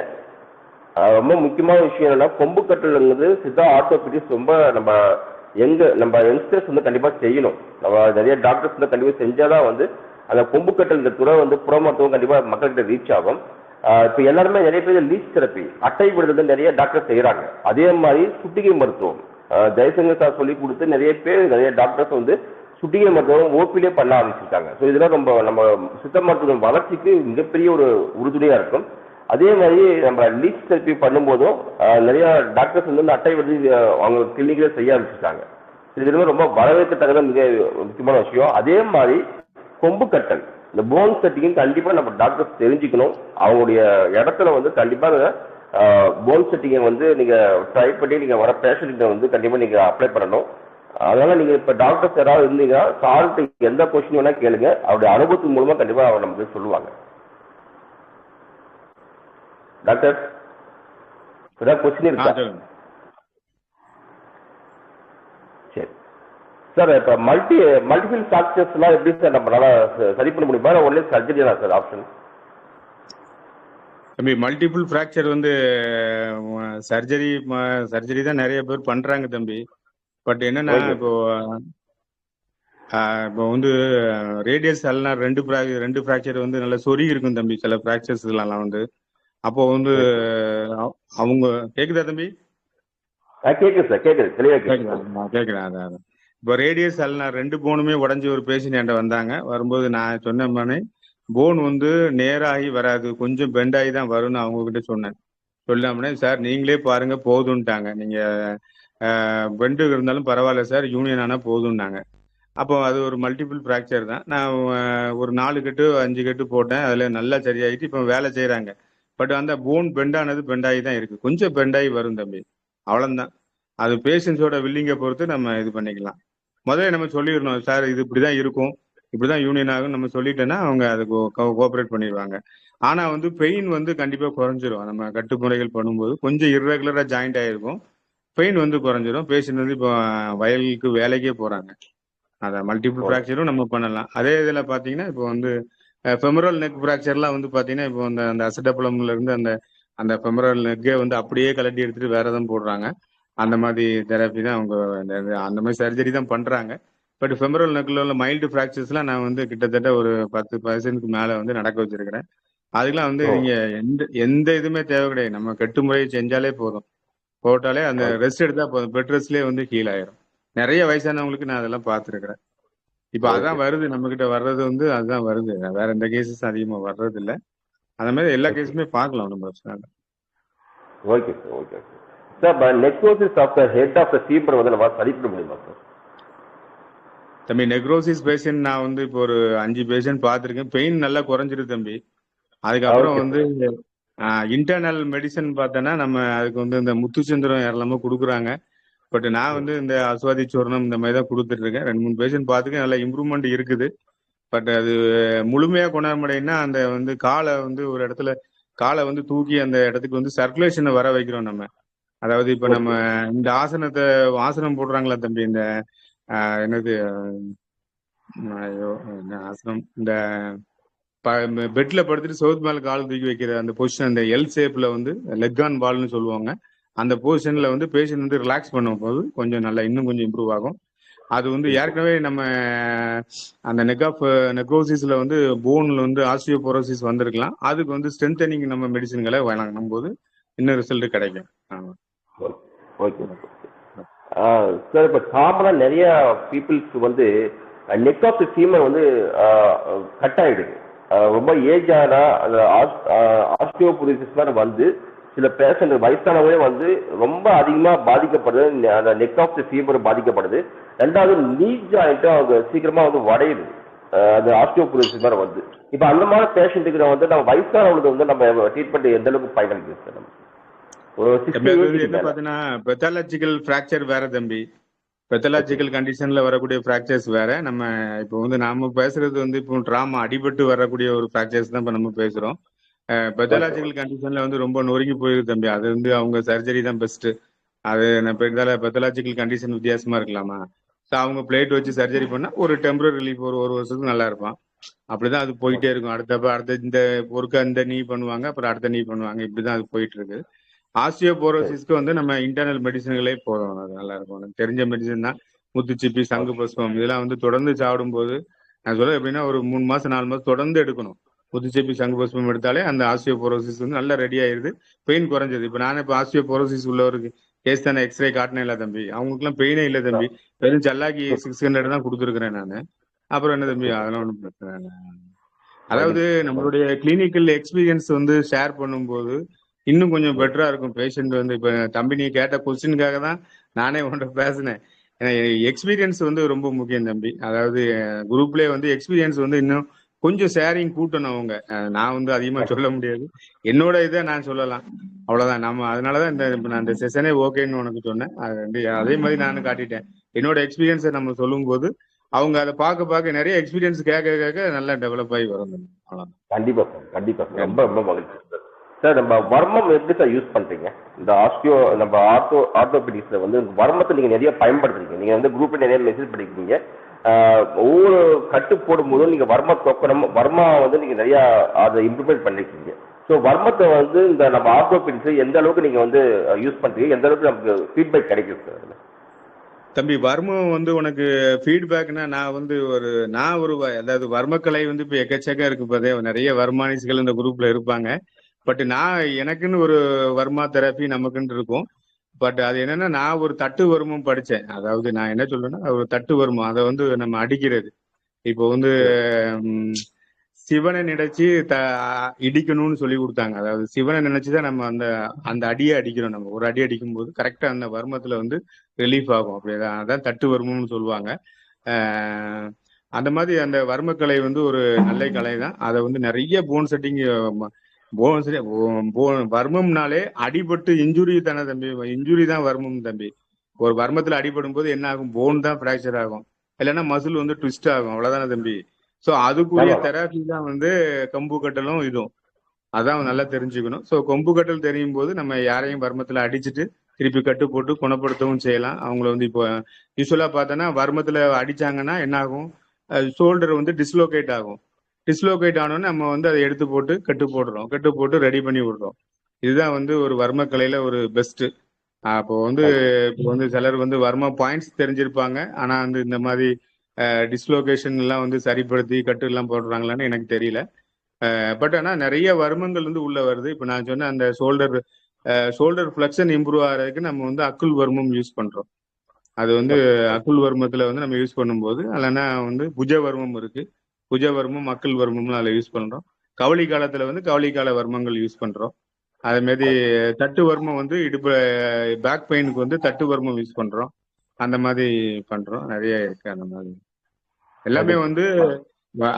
ரொம்ப முக்கியமான விஷயம் என்னன்னா, கொம்பு கட்டல்ங்கிறது சித்தா ஆர்த்தோபெடிக்ஸ் ரொம்ப நம்ம யங்ஸ்டர்ஸ் வந்து கண்டிப்பா செய்யணும். நம்ம நிறைய டாக்டர்ஸ் வந்து கண்டிப்பா செஞ்சாதான் வந்து அந்த கொம்பு கட்டல் இந்த துறை வந்து புற மருத்துவம் கண்டிப்பா மக்கள்கிட்ட ரீச் ஆகும். இப்போ எல்லாருமே நிறைய பேர் லீச் தெரப்பி அட்டை விடுறது நிறைய டாக்டர் செய்யறாங்க. அதே மாதிரி சுட்டிகை மருத்துவம் ஜெயசங்கர் சார் சொல்லி கொடுத்து நிறைய டாக்டர்ஸ் வந்து சுட்டிகை மருத்துவம் ஓபிலே பண்ண ஆரம்பிச்சிருக்காங்க. ஸோ இதெல்லாம் நம்ம சித்த மருத்துவம் வளர்ச்சிக்கு மிகப்பெரிய ஒரு உறுதுணையா இருக்கும். அதே மாதிரி நம்ம லீச் தெரப்பி பண்ணும்போதும் நிறைய டாக்டர்ஸ் வந்து அட்டை விடுறது அவங்க கிளினிக்ல செய்ய ஆரம்பிச்சிருக்காங்க. இது ரொம்ப வரவேற்கத்தக்கத மிக முக்கியமான விஷயம். அதே மாதிரி கொம்பு கட்டல் இந்த போன் செட்டிங் கண்டிப்பா நம்ம டாக்டர்ஸ் தெரிஞ்சுக்கணும். அவங்களுடைய இடத்துல வந்து கண்டிப்பா போன் செட்டிங்கை வந்து நீங்க ட்ரை பண்ணி நீங்க வர பேஷண்ட்டை வந்து கண்டிப்பா நீங்க அப்ளை பண்ணணும். அதனால நீங்க இப்ப டாக்டர்ஸ் யாராவது இருந்தீங்கன்னா சார்ட்டு எந்த கொஸ்டின் வேணா கேளுங்க. அவருடைய அனுபவத்தின் மூலமா கண்டிப்பா அவர் நமக்கு சொல்லுவாங்க. டாக்டர் ஏதாவது கொஸ்டின் இருக்கா? சரி சார். இப்போ மல்டிபிள் ஃப்ராக்சர்ஸ்லாம் எப்படி சார் நம்மளால சரி பண்ண முடியுமா? ஒன்லி சர்ஜரி தான் சார் ஆப்ஷன்? தம்பி மல்டிபிள் ஃப்ராக்சர் வந்து சர்ஜரி தான் நிறைய பேர் பண்றாங்க தம்பி. பட் என்னன்னா இப்போ வந்து ரேடியஸ் எல்லாம் ரெண்டு ஃப்ராக்சர் வந்து நல்ல சொருகி இருக்கும் தம்பி. சில ஃப்ராக்சர்ஸ் எல்லாம் வந்து அப்போ வந்து அவங்க கேக்குதா தம்பி? கேக்குது சார், கேக்குது, தெளிவா கேக்குறேன். அதான் இப்போ ரேடியஸ் எல்லாம் 2 போனுமே உடஞ்சி ஒரு பேஷண்ட் என்கிட்ட வந்தாங்க. வரும்போது நான் சொன்னேன், போன் வந்து நேராகி வராது, கொஞ்சம் பெண்ட் ஆகி தான் வரும்னு அவங்க கிட்ட சொன்னேன். சொல்லாமனே சார் நீங்களே பாருங்க போதும்ட்டாங்க. நீங்க பெண்டு இருந்தாலும் பரவாயில்ல சார், யூனியன் ஆனா போதும்னாங்க. அப்போ அது ஒரு மல்டிபிள் ஃப்ராக்சர் தான். நான் ஒரு 4 கட்டு 5 கட்டு போட்டேன். அதுல நல்லா சரியாயிட்டு இப்போ வேலை செய்யறாங்க. பட் அந்த போன் பெண்டானது பெண்டாகி தான் இருக்கு, கொஞ்சம் பெண்டாகி வரும் தம்பி, அவ்வளவுதான். அது பேஷண்ட்ஸோட வில்லிங்கை பொறுத்து நம்ம இது பண்ணிக்கலாம். முதல்ல நம்ம சொல்லிடணும் சார் இது இப்படிதான் இருக்கும், இப்படிதான் யூனியன் ஆகும் நம்ம சொல்லிட்டேன்னா அவங்க அதுக்கு கோஆபரேட் பண்ணிடுவாங்க. ஆனா வந்து பெயின் வந்து கண்டிப்பா குறைஞ்சிரும். நம்ம கட்டுமுறைகள் பண்ணும்போது கொஞ்சம் இர்ரெகுலரா ஜாயிண்ட் ஆயிருக்கும், பெயின் வந்து குறைஞ்சிரும். பேஷண்ட் வந்து இப்போ வயலுக்கு வேலைக்கே போறாங்க. அதை மல்டிபிள் ஃப்ராக்சரும் நம்ம பண்ணலாம். அதே இதுல பாத்தீங்கன்னா இப்போ வந்து ஃபெமரல் நெக் ஃப்ராக்சர்லாம் வந்து பாத்தீங்கன்னா இப்போ அந்த அசடபுலம்ல இருந்து அந்த ஃபெமரல் நெக்கே வந்து அப்படியே கலட்டி எடுத்துட்டு வேற எதுவும் போடுறாங்க. அந்த மாதிரி தெரப்பி தான் அவங்க அந்த மாதிரி சர்ஜரி தான் பண்றாங்க. பட் ஃபெமரல் நெக்ல உள்ள மைல்டு ஃப்ராக்சர்ஸ்லாம் நான் வந்து கிட்டத்தட்ட ஒரு 10% மேல வந்து நடக்க வச்சிருக்கிறேன். அதுக்கெல்லாம் வந்து நீங்க எந்த இதுவுமே தேவை கிடையாது. நம்ம கட்டுமுறையை செஞ்சாலே போட்டாலே அந்த ரெஸ்ட் எடுத்தா போதும், பெட் ரெஸ்ட்லயே வந்து ஹீல் ஆயிரும். நிறைய வயசானவங்களுக்கு நான் அதெல்லாம் பார்த்துருக்கிறேன். இப்ப அதான் வருது நம்ம கிட்ட வர்றது வந்து அதுதான் வருது. வேற எந்த கேசஸ் அதிகமா வர்றது இல்ல. அந்த மாதிரி எல்லா கேஸுமே பார்க்கலாம், ஒன்றும் பிரச்சனை இல்லை. Okay sir, okay sir. Necrosis of the head of the femur வந்து நம்ம சரி பண்ண முடியுமா சார்? தம்பி நெக்ரோசிஸ் பேஷண்ட் நான் வந்து இப்போ ஒரு 5 பேஷண்ட் பார்த்துருக்கேன். பெயின் நல்லா குறைஞ்சிருக்கு தம்பி. அதுக்கப்புறம் வந்து இன்டர்னல் மெடிசன் பார்த்தோன்னா நம்ம அதுக்கு வந்து இந்த முத்துச்சந்திரம் எல்லாமே கொடுக்குறாங்க. பட் நான் வந்து இந்த அஸ்வாதி சூர்ணம் இந்த மாதிரி தான் கொடுத்துட்டு இருக்கேன். 2-3 பேஷண்ட் பார்த்துக்க நல்ல இம்ப்ரூவ்மெண்ட் இருக்குது. பட் அது முழுமையா கொண்டாடமுடியும்னா அந்த வந்து காலை வந்து ஒரு இடத்துல காலை வந்து தூக்கி அந்த இடத்துக்கு வந்து சர்க்குலேஷனை வர வைக்கிறோம் நம்ம. அதாவது இப்ப நம்ம இந்த ஆசனம் போடுறாங்களா தம்பி, இந்த என்னது என்ன ஆசனம், இந்த பெட்ல படுத்துட்டு சவுத் மேல கால் தூக்கி வைக்கிற அந்த பொசிஷன், அந்த எல் ஷேப்ல வந்து லெக் ஆன் பால்னு சொல்லுவாங்க. அந்த பொசிஷன்ல வந்து பேஷண்ட் வந்து ரிலாக்ஸ் பண்ணும் போது கொஞ்சம் நல்லா இன்னும் கொஞ்சம் இம்ப்ரூவ் ஆகும். அது வந்து ஏற்கனவே நம்ம அந்த நெக்ரோசிஸ்ல வந்து போன்ல வந்து ஆஸ்டியோபோரோசிஸ் வந்திருக்கலாம். அதுக்கு வந்து ஸ்ட்ரென்தனிங் நம்ம மெடிசின்களை வழங்கும் போது இன்னும் ரிசல்ட் கிடைக்கும். Okay sir. இப்போ காமனாக நிறைய பீப்புள்ஸ் வந்து நெக் ஆஃப் தி ஃபீமர் வந்து கட் ஆகிடுது. ரொம்ப ஏஜ் ஆனால் அந்த ஆஸ்டியோபோரோசிஸ் மாதிரி வந்து சில பேஷண்ட் வயசானவங்களே வந்து ரொம்ப அதிகமாக பாதிக்கப்படுது. அந்த நெக் ஆஃப் தி ஃபீவர் பாதிக்கப்படுது. ரெண்டாவது நீ ஜாயிண்ட்டும் அவங்க சீக்கிரமாக வந்து உடையுது, அது ஆஸ்டியோபோரோசிஸ் மாதிரி வந்து. இப்போ அந்த மாதிரி பேஷண்ட்டுக்கு வந்து நம்ம வயசானவங்களுக்கு வந்து நம்ம ட்ரீட்மெண்ட் எந்த அளவுக்கு பயனளிக்குது சார்? பாத்தீங்கன்னா பெத்தாலஜிக்கல் ஃப்ராக்சர் வேற தம்பி, பெத்தாலஜிக்கல் கண்டிஷன்ல வரக்கூடிய ஃப்ராக்சர்ஸ் வேற. நம்ம இப்போ வந்து நாம பேசுறது வந்து இப்போ ட்ராமா அடிபட்டு வரக்கூடிய ஒரு ஃப்ராக்சர்ஸ் தான் இப்போ நம்ம பேசுறோம். பெத்தாலஜிக்கல் கண்டிஷன்ல வந்து ரொம்ப நொறுங்கி போயிருக்கு தம்பி. அது வந்து அவங்க சர்ஜரி தான் பெஸ்ட். அது பெத்தாலஜிக்கல் கண்டிஷன் வித்தியாசமா இருக்கலாமா? ஸோ அவங்க பிளேட் வச்சு சர்ஜரி பண்ணா ஒரு டெம்பரரி ரிலீஃப் ஒரு வருஷத்துக்கு நல்லா இருப்பான். அப்படிதான் அது போயிட்டே இருக்கும். அடுத்த இந்த ஒருக்கா இந்த நீ பண்ணுவாங்க, அப்புறம் அடுத்த நீ பண்ணுவாங்க, இப்படிதான் அது போயிட்டு இருக்கு. ஆஸ்டியோபோரோசிஸ்க்கு வந்து நம்ம இன்டர்னல் மெடிசன்களே போதும், அது நல்லா இருக்கும். எனக்கு தெரிஞ்ச மெடிசன் தான் முத்துச்சிப்பி, சங்கு புஷ்பம், இதெல்லாம் வந்து தொடர்ந்து சாப்பிடும் போது நான் சொல்ல எப்படின்னா ஒரு 3 மாசம் 4 மாசம் தொடர்ந்து எடுக்கணும். முத்துச்சிப்பி, சங்கு புஷ்பம் எடுத்தாலே அந்த ஆஸ்டியோபோரோசிஸ் வந்து நல்லா ரெடி ஆயிருது, பெயின் குறைஞ்சது. இப்போ நானே இப்போ ஆஸ்டியோபோரோசிஸ் உள்ளவருக்கு கேஸ் தானே எக்ஸ்ரே காட்டினே இல்லை தம்பி, அவங்களுக்குலாம் பெயினே இல்லை தம்பி. வெறும் சல்லாக்கி 600 தான் கொடுத்துருக்கிறேன் நான். அப்புறம் என்ன தம்பி, அதெல்லாம் ஒன்றும் பிரச்சனை இல்லை. அதாவது நம்மளுடைய கிளினிக்கல் எக்ஸ்பீரியன்ஸ் வந்து ஷேர் பண்ணும்போது இன்னும் கொஞ்சம் பெட்டரா இருக்கும். பேஷண்ட் வந்து இப்ப தம்பி நீ கேட்ட கொஸ்டினுக்காக தான் நானே உன்கிட்ட பேசினேன். எக்ஸ்பீரியன்ஸ் வந்து ரொம்ப முக்கியம் தம்பி. அதாவது குரூப்லேயே வந்து எக்ஸ்பீரியன்ஸ் வந்து இன்னும் கொஞ்சம் ஷேரிங் கூட்டணும் அவங்க. நான் வந்து அதிகமா சொல்ல முடியாது, என்னோட இதை நான் சொல்லலாம், அவ்வளவுதான். நம்ம அதனாலதான் நான் இந்த செஷனே ஓகேன்னு உனக்கு சொன்னேன். அது வந்து அதே மாதிரி நானும் காட்டிட்டேன். என்னோட எக்ஸ்பீரியன்ஸை நம்ம சொல்லும் போது அவங்க அதை பார்க்க நிறைய எக்ஸ்பீரியன்ஸ் கேட்க நல்லா டெவலப் ஆகி வரும். கண்டிப்பா சார், கண்டிப்பா சார். ரொம்ப ரொம்ப மகிழ்ச்சி சார். சார் நம்ம வர்மம் எப்படி சார் யூஸ் பண்றீங்க? இந்த நம்ம ஆர்த்தோபெடிக்ஸ்ல வந்து வர்மத்தை நீங்க நிறைய பயன்படுத்துறீங்க. நீங்க வந்து குரூப்ல நிறைய மெசேஜ் பண்ணிருக்கீங்க. ஒவ்வொரு கட்டு போடும் போதும் நீங்க வர்மா வந்து நீங்க நிறைய அதை இம்ப்ளிமெண்ட் பண்ணிருக்கீங்க. ஸோ வர்மத்தை வந்து இந்த நம்ம ஆர்த்தோபெடிக்ஸ் எந்த அளவுக்கு நீங்க வந்து யூஸ் பண்றீங்க, எந்த அளவுக்கு நமக்கு ஃபீட்பேக் கிடைக்கும் சார்? தம்பி, வர்மம் வந்து உனக்கு ஃபீட்பேக்னா நான் ஒரு அதாவது வர்மக்கலை வந்து இப்போ எக்கச்சக்கம் இருக்கு. பார்த்தே நிறைய வர்மானிஸ்கள் இந்த குரூப்ல இருப்பாங்க. பட் எனக்குன்னு ஒரு வர்மா தெரப்பி நமக்குன்னு இருக்கும். பட் அது என்னன்னா, நான் ஒரு தட்டு வர்மம் படித்தேன். அதாவது நான் என்ன சொல்றேன்னா, ஒரு தட்டு வர்மம், அதை வந்து நம்ம அடிக்கிறது. இப்போ வந்து சிவனை நினைச்சு இடிக்கணும்னு சொல்லி கொடுத்தாங்க. அதாவது சிவனை நினைச்சுதான் நம்ம அந்த அந்த அடியை அடிக்கிறோம். நம்ம ஒரு அடி அடிக்கும் போது கரெக்டா அந்த வர்மத்துல வந்து ரிலீஃப் ஆகும். அப்படிதான் அதான் தட்டு வர்மம்னு சொல்லுவாங்க. அந்த மாதிரி அந்த வர்மக்கலை வந்து ஒரு நல்ல கலை தான். அதை வந்து நிறைய போன் செட்டிங் வர்மம்னாலே அடிபட்டு இன்ஜுரி தானே தம்பி. இன்ஜுரி தான் வர்மம் தம்பி. ஒரு வர்மத்துல அடிபடும் போது என்ன ஆகும்? போன் தான் பிராக்சர் ஆகும், இல்லைன்னா மசில் வந்து ட்விஸ்ட் ஆகும். அவ்வளவுதானே தம்பி. ஸோ அதுக்குரிய தெராப்பி தான் வந்து கம்பு கட்டலும் இதுவும். அதான் நல்லா தெரிஞ்சுக்கணும். ஸோ கொம்பு கட்டல் தெரியும் போது நம்ம யாரையும் வர்மத்துல அடிச்சுட்டு திருப்பி கட்டு போட்டு குணப்படுத்தவும் செய்யலாம். அவங்கள வந்து இப்போ யூஸ்வலா பார்த்தோன்னா வர்மத்துல அடிச்சாங்கன்னா என்ன ஆகும்? ஷோல்டர் வந்து டிஸ்லோகேட் ஆகும். டிஸ்லோகேட் ஆனோன்னு நம்ம வந்து அதை எடுத்து போட்டு கட்டு போட்டு ரெடி பண்ணி விடுறோம். இதுதான் வந்து ஒரு வர்மக்கலையில ஒரு பெஸ்ட். இப்போ வந்து சிலர் வந்து வர்ம பாயிண்ட்ஸ் தெரிஞ்சிருப்பாங்க, ஆனா வந்து இந்த மாதிரி டிஸ்லோகேஷன் எல்லாம் வந்து சரிப்படுத்தி கட்டு எல்லாம் போடுறாங்களான்னு எனக்கு தெரியல. பட் ஆனால் நிறைய வர்மங்கள் வந்து உள்ள வருது. இப்போ நான் சொன்ன அந்த ஷோல்டர் ஃபிளெக்ஷன் இம்ப்ரூவ் ஆகிறதுக்கு நம்ம வந்து அக்குள் வர்மம் யூஸ் பண்றோம். அது வந்து அக்குள் வர்மத்துல வந்து நம்ம யூஸ் பண்ணும்போது, இல்லைன்னா வந்து புஜவர்மம் இருக்கு, புஜவர்மம் அக்குள் வர்மம்னு அதில் யூஸ் பண்றோம். கவலி காலத்துல வந்து கவலிக்கால வர்மங்கள் யூஸ் பண்றோம். அதே மாதிரி தட்டு வர்மம் வந்து இடுப்பு பேக் பெயினுக்கு வந்து தட்டு வர்மம் யூஸ் பண்றோம். அந்த மாதிரி பண்றோம். நிறைய இருக்கு அந்த மாதிரி. எல்லாமே வந்து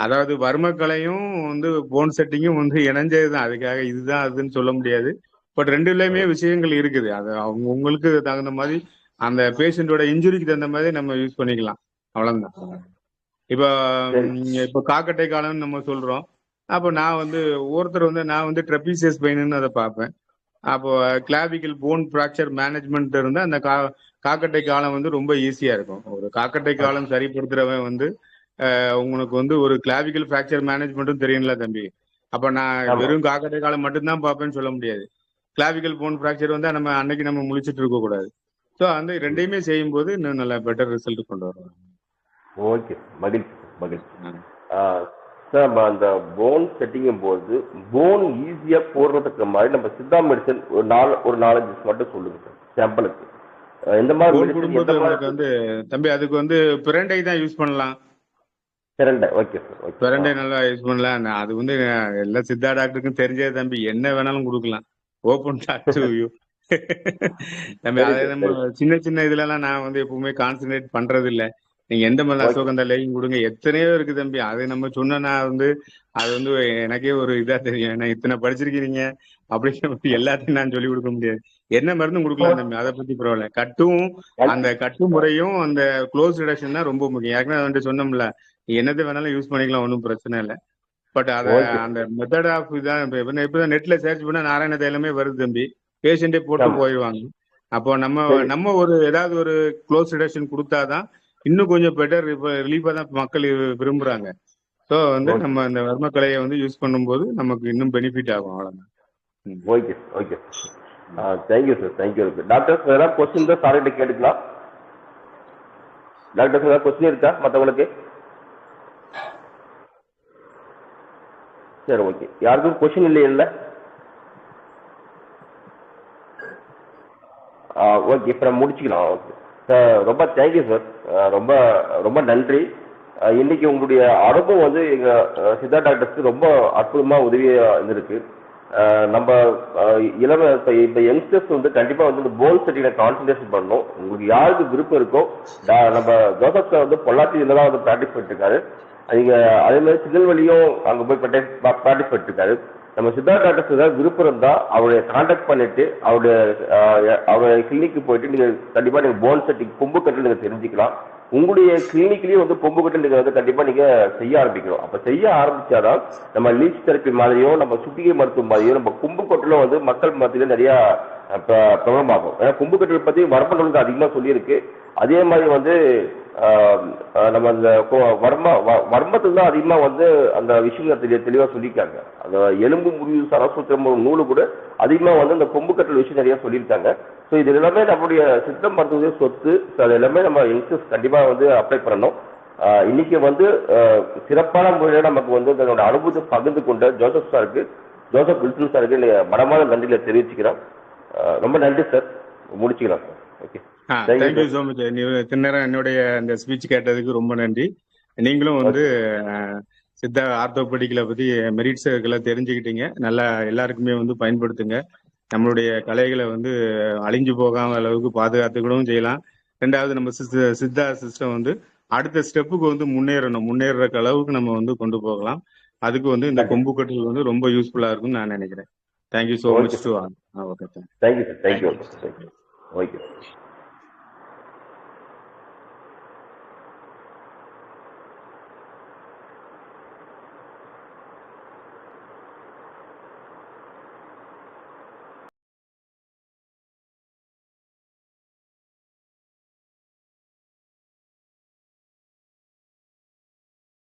அதாவது வர்மக்கலையும் வந்து போன் செட்டிங்கும் வந்து இணைஞ்சதுதான். அதுக்காக இதுதான் அதுன்னு சொல்ல முடியாது. பட் ரெண்டுலயுமே விஷயங்கள் இருக்குது. அது உங்களுக்கு தகுந்த மாதிரி அந்த பேஷண்டோட இன்ஜுரிக்கு தகுந்த மாதிரி நம்ம யூஸ் பண்ணிக்கலாம். அவ்வளவுதான். இப்போ காக்கட்டை காலம்னு நம்ம சொல்றோம். அப்போ நான் வந்து ட்ரெபீசியஸ் பெயின்னு அதை பார்ப்பேன். அப்போ கிளாவிக்கல் போன் ஃப்ராக்சர் மேனேஜ்மெண்ட் இருந்தால் அந்த காக்கட்டை காலம் வந்து ரொம்ப ஈஸியா இருக்கும். ஒரு காக்கட்டை காலம் சரிப்படுத்துறவன் வந்து உங்களுக்கு வந்து ஒரு கிளாவிக்கல் ஃப்ராக்சர் மேனேஜ்மெண்ட்டும் தெரியும்ல தம்பி. அப்ப நான் வெறும் காக்கட்டை காலம் மட்டும்தான் பார்ப்பேன்னு சொல்ல முடியாது. கிளாவிக்கல் போன் ஃப்ராக்சர் வந்து நம்ம அன்னைக்கு நம்ம முழிச்சிட்டு இருக்க கூடாது. ஸோ அந்த ரெண்டையுமே செய்யும் போது இன்னும் நல்ல பெட்டர் ரிசல்ட் கொண்டு வரும். ஓகே, மகிழ்ச்சி. சார், நம்ம அந்த போன் செட்டிங்கும் போது போன் ஈஸியா போடுறதுக்கு மாதிரி நம்ம சித்தா மெடிசன் ஒரு 4-5 மட்டும் சொல்லுங்க சார் சாம்பிளுக்கு. எந்த மாதிரி வந்து தம்பி அதுக்கு வந்து பிரண்டை தான் யூஸ் பண்ணலாம். Okay sir. பிரண்டை நல்லா யூஸ் பண்ணலாம். அது வந்து எல்லா சித்தா டாக்டருக்கும் தெரிஞ்சது தம்பி. என்ன வேணாலும் கொடுக்கலாம். ஓப்பன் டாக் டு யூ தம்பி. அதை நம்ம சின்ன இதுல எல்லாம் நான் வந்து எப்பவுமே கான்சென்ட்ரேட் பண்றது இல்லை. நீங்க எந்த மாதிரி அசோகந்தா லேயும் கொடுங்க, எத்தனையோ இருக்கு தம்பி. அது நம்ம சொன்னா வந்து அது வந்து எனக்கே ஒரு இதா தெரியும். ஏன்னா இத்தனை படிச்சிருக்கீங்க அப்படின்னு எல்லாத்தையும் நான் சொல்லி கொடுக்க முடியாது. என்ன மருந்தும் கொடுக்கலாம் தம்பி, அதை பத்தி பரவாயில்ல. அந்த கட்டு முறையும் அந்த க்ளோஸ் ரிடக்ஷன் தான் ரொம்ப முக்கியம். ஏற்கனவே வந்துட்டு சொன்னோம்ல, என்னது வேணாலும் யூஸ் பண்ணிக்கலாம், ஒன்றும் பிரச்சனை இல்லை. பட் அதை அந்த மெத்தட் ஆஃப் இதான் இப்பதான் நெட்ல சர்ச் பண்ணா நாராயண தைலமே வருது தம்பி. பேஷண்டே போட்டு போயிடுவாங்க. அப்போ நம்ம ஒரு ஏதாவது ஒரு க்ளோஸ் ரிடக்ஷன் கொடுத்தாதான் இன்னும் கொஞ்சம் பெட்டர் ரிலீஃபா தான் மக்கள் விரும்புறாங்க. ஸோ வந்து நம்ம இந்த வர்மக்கலையை வந்து யூஸ் பண்ணும்போது நமக்கு இன்னும் பெனிஃபிட் ஆகும். அவ்வளவுதான். ஓகே. Thank you sir. டாக்டர் ஏதாவது கொஸ்டின் தான் சார்கிட்ட கேட்டுக்கலாம். டாக்டர் ஏதாவது கொஸ்டின் இருக்கா மற்றவங்களுக்கு? சரி, ஓகே. யாருக்கும் கொஸ்டின் இல்லையில்ல? ஓகே, இப்போ முடிச்சுக்கலாம். ஓகே சார், ரொம்ப தேங்க்யூ சார். ரொம்ப ரொம்ப நன்றி. இன்னைக்கு உங்களுடைய அனுபவம் வந்து எங்க சித்தா டாக்டர்ஸ்க்கு ரொம்ப அற்புதமா உதவியா இருந்திருக்கு. நம்ம இப்போ யங்ஸ்டர்ஸ் வந்து கண்டிப்பா வந்து இந்த போன் செட்டிங்ல கான்சன்ட்ரேஷன் பண்ணணும். உங்களுக்கு யாருக்கு விருப்பம் இருக்கோ, நம்ம ஜோசப் சார் வந்து பொள்ளாச்சியில தான் வந்து ப்ராக்டிஸ் பண்ணிட்டு இருக்காரு. நீங்க அதே மாதிரி திருநெல்வேலியும் அங்க போய் ப்ராக்டிஸ் பண்ணிட்டு இருக்காரு. நம்ம சித்தா டாக்டர்ஸ் ஏதாவது விருப்பம் இருந்தா அவருடைய கான்டாக்ட் பண்ணிட்டு அவருடைய கிளினிக்கு போயிட்டு நீங்க கண்டிப்பா நீங்க போன் செட்டிங் கொம்பு கட்டு நீங்க தெரிஞ்சுக்கலாம். உங்களுடைய கிளினிக்லயும் வந்து கொம்பு கட்டு நீங்க வந்து கண்டிப்பா நீங்க செய்ய ஆரம்பிக்கணும். அப்ப செய்ய ஆரம்பிச்சாதான் நம்ம லீச் தெரப்பி மாதிரியோ நம்ம சுத்திகை மருத்துவம் மாதிரியோ நம்ம கொம்பு கட்டுல வந்து மக்கள் மத்தியில நிறைய பிரபலமாகும். ஏன்னா கொம்பு கட்டல் பத்தி வரப்பட்டு அதிகமா சொல்லியிருக்கு. அதே மாதிரி வந்து நம்ம அந்த வர்மத்துக்கு தான் அதிகமா வந்து அந்த விஷயங்கள் தெளிவா சொல்லியிருக்காங்க. அந்த எலும்பு முறிவு சரஸ்வத்திரம் ஒரு நூலு கூட அதிகமா வந்து அந்த கொம்பு கட்டல் விஷயம் நிறைய சொல்லியிருக்காங்க. ஸோ இது எல்லாமே நம்மளுடைய சித்த மருத்துவ சொத்து. அது எல்லாமே நம்ம யங்ஸ்டர்ஸ் கண்டிப்பா வந்து அப்ளை பண்ணணும். இன்னைக்கு வந்து சிறப்பான முறையில் நமக்கு வந்து அதனோட அனுபவத்தை பகிர்ந்து கொண்ட ஜோசப் வில்சன் சாருக்கு மனமான நன்றிகளை தெரிவிச்சுக்கிறேன். ரொம்ப நன்றி சார். முடிச்சுக்கலாம் sir. Okay, thank you so much. நேரம் என்னுடைய அந்த ஸ்பீச் கேட்டதுக்கு ரொம்ப நன்றி. நீங்களும் வந்து சித்தா ஆர்த்தோபெடிக்களை பத்தி மெரிட்ஸ்களை தெரிஞ்சுக்கிட்டீங்க. நல்லா எல்லாருக்குமே வந்து பயன்படுத்துங்க. நம்மளுடைய கலைகளை வந்து அழிஞ்சு போகாம அளவுக்கு பாதுகாத்துக்கிடவும் செய்யலாம். ரெண்டாவது நம்ம சித்தா சிஸ்டம் வந்து அடுத்த ஸ்டெப்புக்கு வந்து முன்னேற அளவுக்கு நம்ம வந்து கொண்டு போகலாம். அதுக்கு வந்து இந்த கொம்பு கட்டல் வந்து ரொம்ப யூஸ்ஃபுல்லா இருக்கும்னு நான் நினைக்கிறேன். Thank you so much to all. Okay, thank you sir. Thank you. Okay.